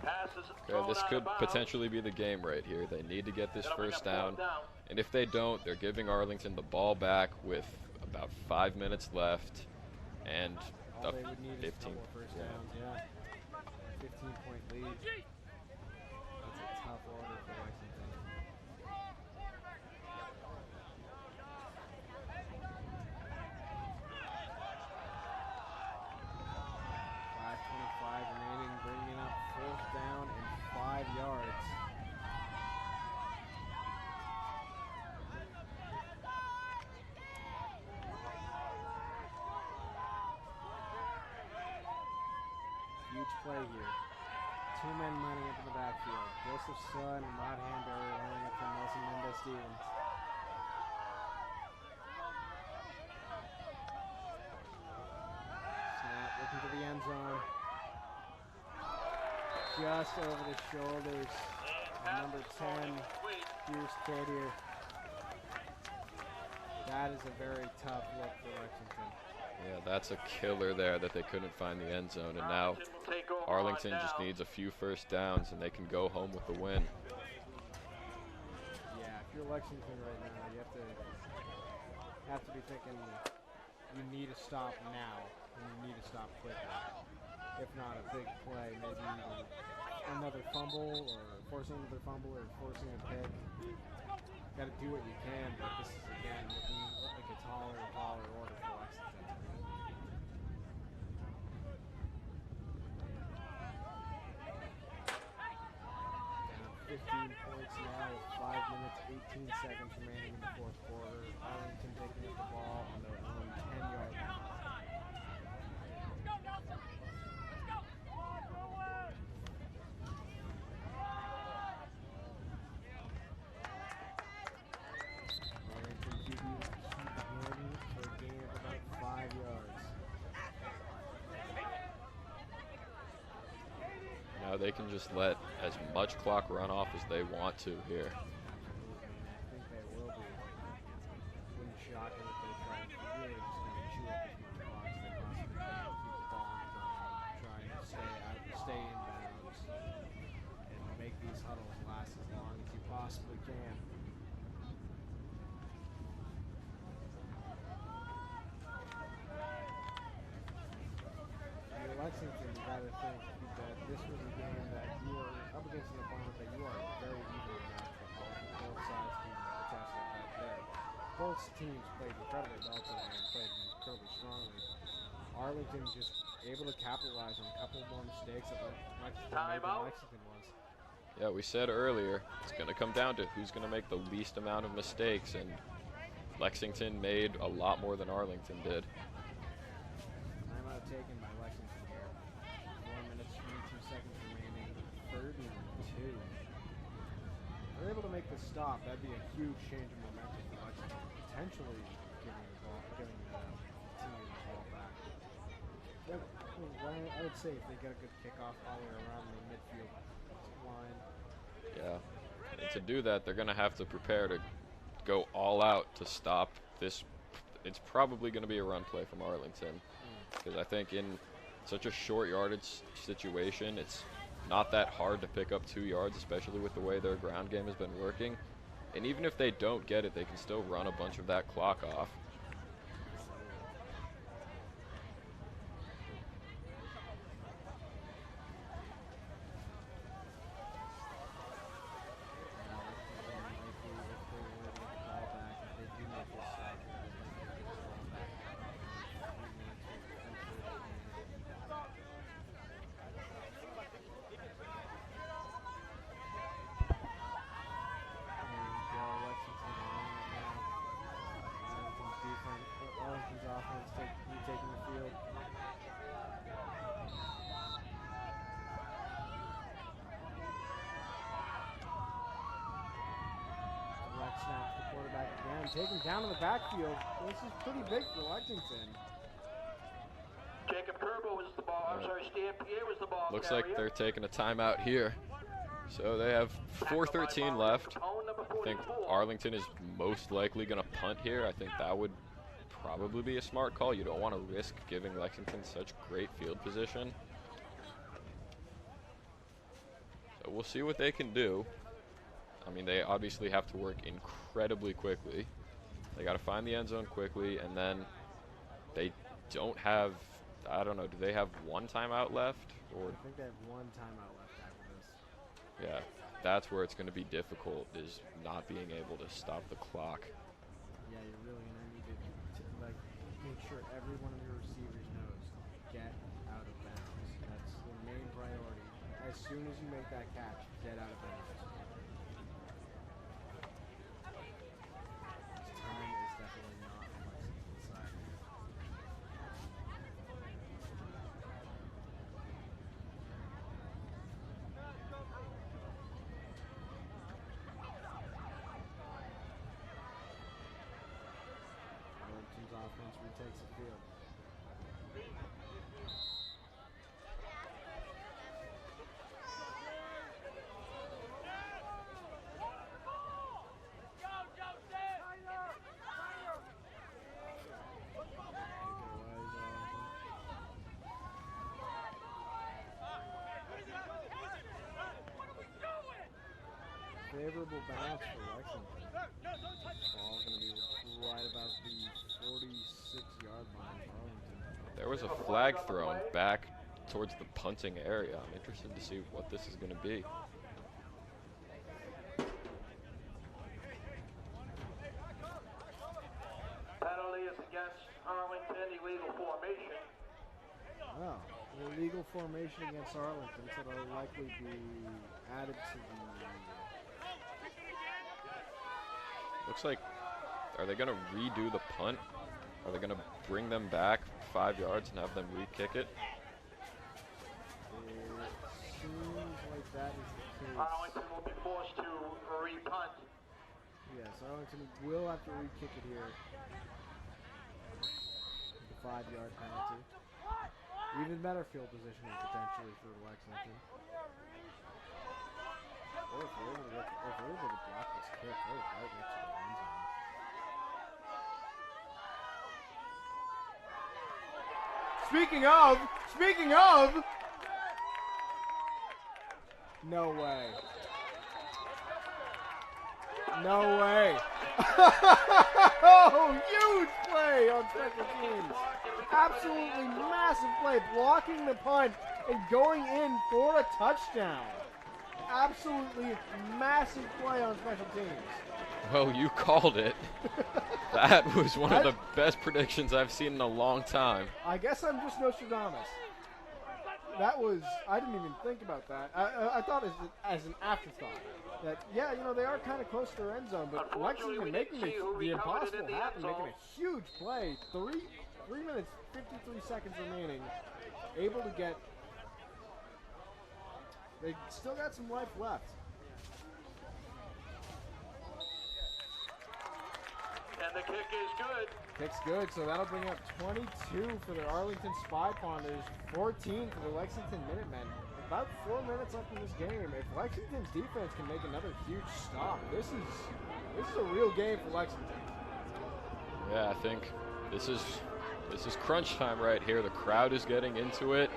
Passes Okay, this could potentially be the game right here. They need to get this first down. And if they don't, they're giving Arlington the ball back with about 5 minutes left and All they would need is a 15. couple of first downs, yeah. 15-point lead. That's a tough order for Lexington. .5:25 remaining, bringing up 4th down and 5 yards. Huge play here. 2 men lining up in the backfield. Joseph Sun and Rod Hanbury lining up for Nelson Mendez Stevens. Snap, looking to the end zone. Just over the shoulders of number 10, Pierce Cadier. That is a very tough look for Lexington. Yeah, that's a killer there that they couldn't find the end zone, and now Arlington just needs a few first downs and they can go home with the win. Yeah, if you're Lexington right now, you have to be thinking you need to stop now and you need to stop quickly. If not a big play, maybe even another fumble or forcing another fumble or forcing a pick. Got to do what you can, but this is again looking like a taller order for Lexington. Down 15 points now with 5 minutes, 18 seconds remaining in the 4th quarter. Arlington taking up the ball on their own 10-yard line. Arlington QB will keep him for a gain of about 5 yards. Now they can just let as much clock run off as they want to here. Absolutely, and I think they will be. Wouldn't shock it if they try and really just kind of chew up as much clock as they possibly can, keep the ball on the ground, trying to stay in bounds, and make these huddles last as long as you possibly can. For Lexington, you got to think that this was a game that you were up against an opponent that you are very evenly matched with. Both sides can attest to that day. Both teams played incredibly well today and played incredibly strongly. Arlington just able to capitalize on a couple more mistakes that Lexington made than Lexington was. Yeah, we said earlier, it's going to come down to who's going to make the least amount of mistakes, and Lexington made a lot more than Arlington did. Timeout taken by Lexington here. 4 minutes, 22 seconds remaining. 32. They're able to make the stop. That'd be a huge change in momentum for Lexington. Potentially giving the team the ball back. I would say if they get a good kickoff all the way around the midfield line. Yeah, and to do that, they're going to have to prepare to go all out to stop this. It's probably going to be a run play from Arlington. because I think in such a short yardage situation, it's not that hard to pick up 2 yards, especially with the way their ground game has been working. And even if they don't get it, they can still run a bunch of that clock off. Arlington's offense taking the field. Lex snaps the quarterback again, taken down in the backfield. This is pretty big for Lexington. Jacob Kerbo was the ball. I'm sorry, Stan Pierre was the ball Looks carrier. like they're taking a timeout here. So they have 4:13 left. I think Arlington is most likely going to punt here. I think that would probably be a smart call. You don't want to risk giving Lexington such great field position. So we'll see what they can do. I mean, they obviously have to work incredibly quickly. They got to find the end zone quickly, and then they don't have, I don't know, do they have 1 timeout left? Or I think they have 1 timeout left after this. yeah, that's where it's going to be difficult, is not being able to stop the clock. Yeah, you're really going to need to like make sure every one of your receivers knows get out of bounds. That's the main priority. As soon as you make that catch, get out of bounds. Time is definitely not on Lexington's side. Arlington's offense retakes the field. Favorable bounce for Lexington. Ball's going to be right about the 46-yard line for Arlington. There was a flag thrown back towards the punting area. I'm interested to see what this is going to be. Penalty is against Arlington, illegal formation. Oh, illegal formation against Arlington, so that'll likely be added to the... Looks like, are they going to redo the punt? Are they going to bring them back 5 yards and have them re-kick it? It seems like that is the case. Arlington will be forced to re-punt. Yes, Arlington will have to re-kick it here. The 5-yard penalty. Even better field positioning potentially for Lexington. Or if we're able to block this kick, they're right next to the end zone. Speaking of, no way. No way. Oh, huge play on special teams. Absolutely massive play, blocking the punt and going in for a touchdown. Absolutely massive play on special teams. Well, you called it. That was one of the best predictions I've seen in a long time. I guess I'm just Nostradamus. That was, I didn't even think about that. I thought as an afterthought that, yeah, you know, they are kind of close to their end zone, but Lexington making the impossible happen, making a huge play. 3 minutes, 53 seconds remaining, able to get, they still got some life left. And the kick is good. Kick's good, so that'll bring up 22 for the Arlington Spy Ponders, 14 for the Lexington Minutemen. About 4 minutes left in this game. If Lexington's defense can make another huge stop, this is a real game for Lexington. Yeah, I think this is This is crunch time right here. The crowd is getting into it,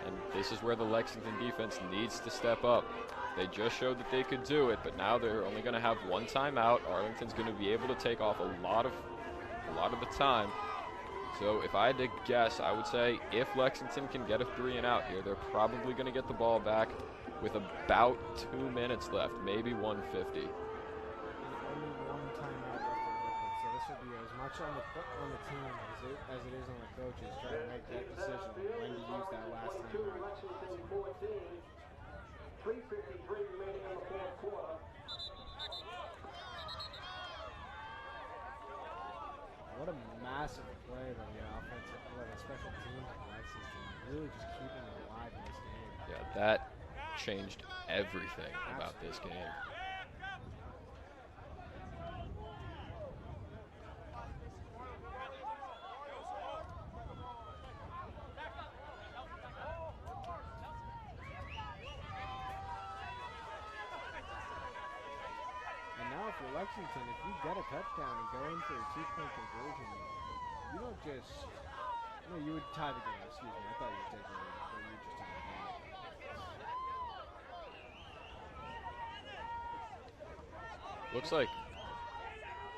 and this is where the Lexington defense needs to step up. They just showed that they could do it, but now they're only going to have one timeout. Arlington's going to be able to take off a lot of the time. So if I had to guess, I would say if Lexington can get a 3 and out here, they're probably going to get the ball back with about 2 minutes left, maybe 1:50. Only one timeout left to work with, so this will be as much on the team as it is on the coaches trying to make that decision when to use that last timeout. 3:53 remaining in the fourth quarter. What a massive play by the offensive play, the special teams of Lexington, really just keeping them alive in this game. Yeah, that changed everything about this game. If you're Lexington, if you get a touchdown and go in for a 2-point conversion, you don't just... No, you would tie the game. Excuse me. I thought you would take the lead, but you would just tie the game. Looks like,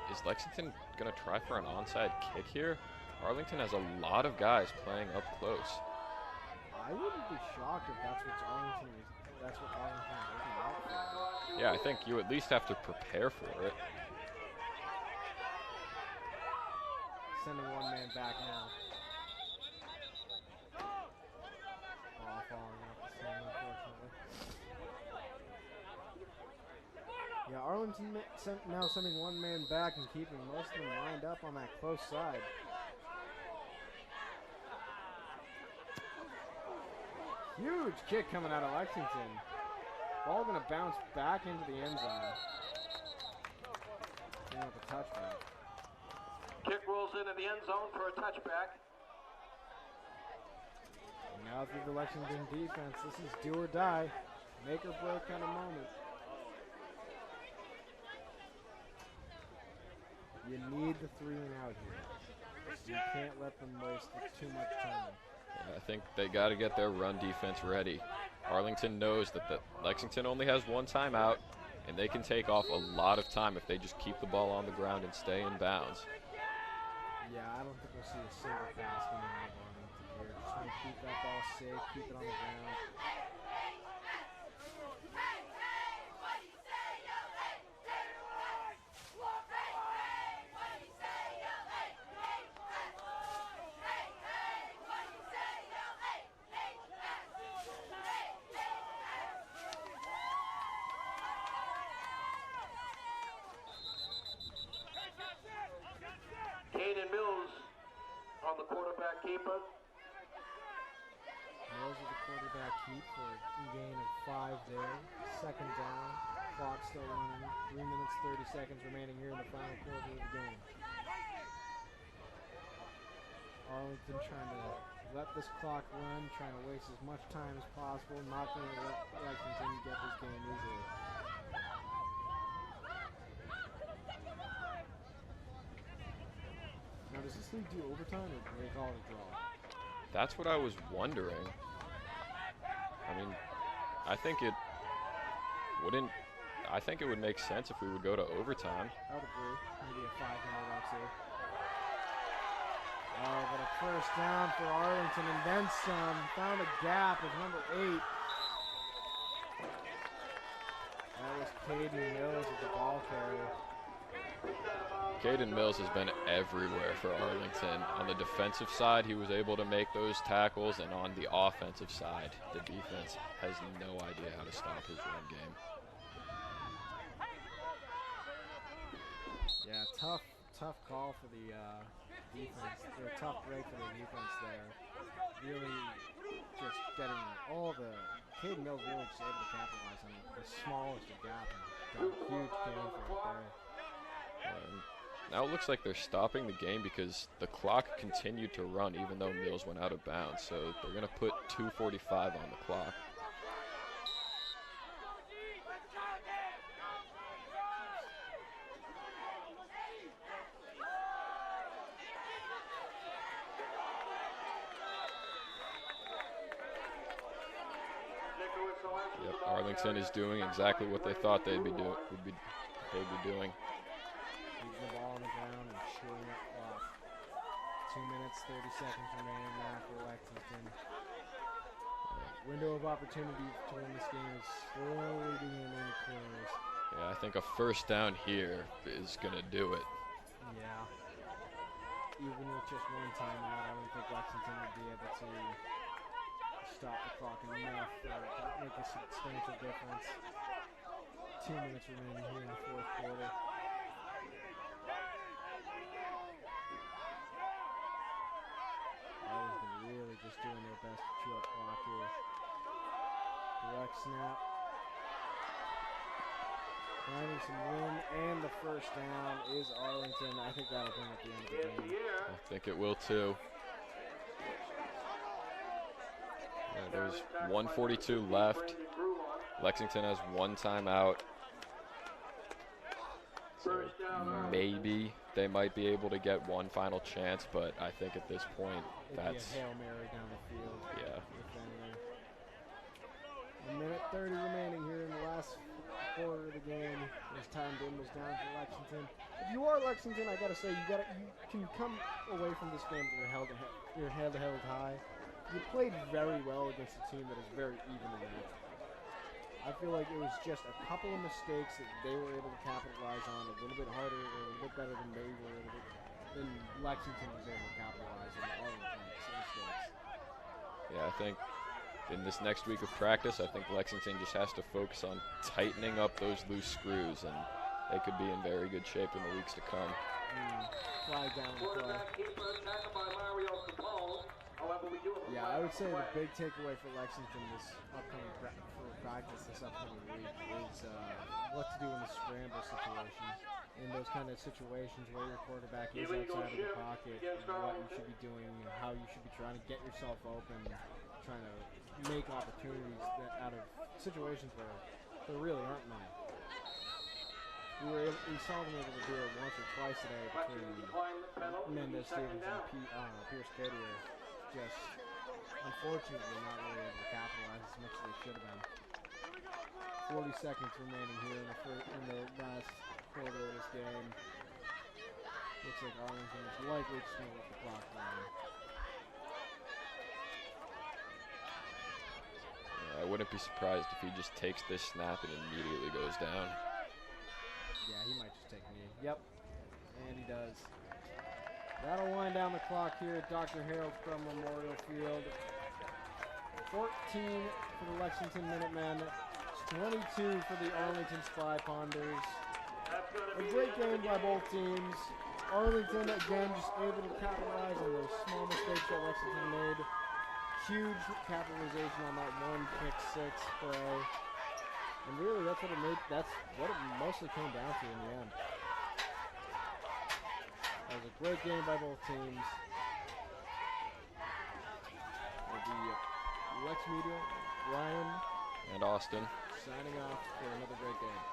is Lexington going to try for an onside kick here? Arlington has a lot of guys playing up close. I wouldn't be shocked if that's what Arlington is looking out for. Yeah, I think you at least have to prepare for it. Sending one man back now. Ball falling off the sand, unfortunately. Yeah, Arlington now sending one man back and keeping most of them lined up on that close side. Huge kick coming out of Lexington. Ball going to bounce back into the end zone. With a touchback. Kick rolls into the end zone for a touchback. And now through the Lexington defense, this is do or die, make or break kind of moment. You need the 3 and out here. You can't let them waste too much time. I think they got to get their run defense ready. Arlington knows that Lexington only has one timeout, and they can take off a lot of time if they just keep the ball on the ground and stay in bounds. Yeah, I don't think we'll see a single pass coming out of Arlington here. Just want to keep that ball safe, keep it on the ground. Keeper. Mills with the quarterback keep for a gain of 5 there. Second down. Clock still running. 3 minutes, 30 seconds remaining here in the final quarter of the game. Arlington trying to let this clock run, trying to waste as much time as possible, not going to let Lexington get this game easily. Now, does this lead to overtime, or do they call it a draw? That's what I was wondering. I mean, I think it wouldn't. I think it would make sense if we would go to overtime. I would agree. Maybe a 5-minute or two. Oh, but a first down for Arlington, and then some. Found a gap with number 8. That was Caden Mills with the ball carrier. Caden Mills has been everywhere for Arlington. On the defensive side, he was able to make those tackles, and on the offensive side, the defense has no idea how to stop his run game. Yeah, tough call for the defense. Or tough break for the defense there. Really just getting all the... Caden Mills really just able to capitalize on the smallest of gap and got a huge gain for it there. Now it looks like they're stopping the game because the clock continued to run even though Mills went out of bounds. So they're going to put 2:45 on the clock. Yep, Arlington is doing exactly what they thought they'd be doing. They'd be doing. Keeping the ball on the ground and chewing up clock. 2 minutes, 30 seconds remaining now for Lexington. Window of opportunity to win this game is slowly beginning to close. Yeah, I think a first down here is going to do it. Yeah. Even with just one timeout, I don't think Lexington would be able to stop the clock enough to make a substantial difference. 2 minutes remaining here in the fourth quarter. Arlington really just doing their best to chew up clock here. Direct snap. Finding some room, and the first down is Arlington. I think that'll bring up the end of the game. I think it will too. Yeah, there's 1:42 left. Lexington has one timeout. So maybe they might be able to get one final chance, but I think at this point that's a Hail Mary down the field. Yeah. A minute 30 remaining here in the last quarter of the game as time dwindles down for Lexington. If you are Lexington, I gotta say you can come away from this game with your head held high. You played very well against a team that is very evenly matched. I feel like it was just a couple of mistakes that they were able to capitalize on a little bit harder, or a little bit better than they were, than Lexington was able to capitalize on Arlington's mistakes. Yeah, I think in this next week of practice, I think Lexington just has to focus on tightening up those loose screws, and they could be in very good shape in the weeks to come. Flag down the play. Yeah, I would say the big takeaway for Lexington this upcoming practice this upcoming week is what to do in the scramble situation. In those kind of situations where your quarterback is outside of the pocket, what you should be doing, and how you should be trying to get yourself open, trying to make opportunities out of situations where there really aren't many. We saw them able to do it once or twice today between Mendez Stevens and Pierce Cadier. Just unfortunately not really able to capitalize as much as they should have been. 40 seconds remaining here in the last quarter of this game. Looks like Arlington is likely just going to let the clock run. I wouldn't be surprised if he just takes this snap and immediately goes down. Yeah, he might just take a knee. Yep, and he does. That'll wind down the clock here at Dr. Harold Crumb Memorial Field. 14 for the Lexington Minutemen, 22 for the Arlington Spy Ponders. A great game by both teams. Arlington, again, just able to capitalize on those small mistakes that Lexington made. Huge capitalization on that one pick six play. And really, that's what it mostly came down to in the end. That was a great game by both teams. It'll be LexMedia, Ryan, And Austin. signing off for another great game.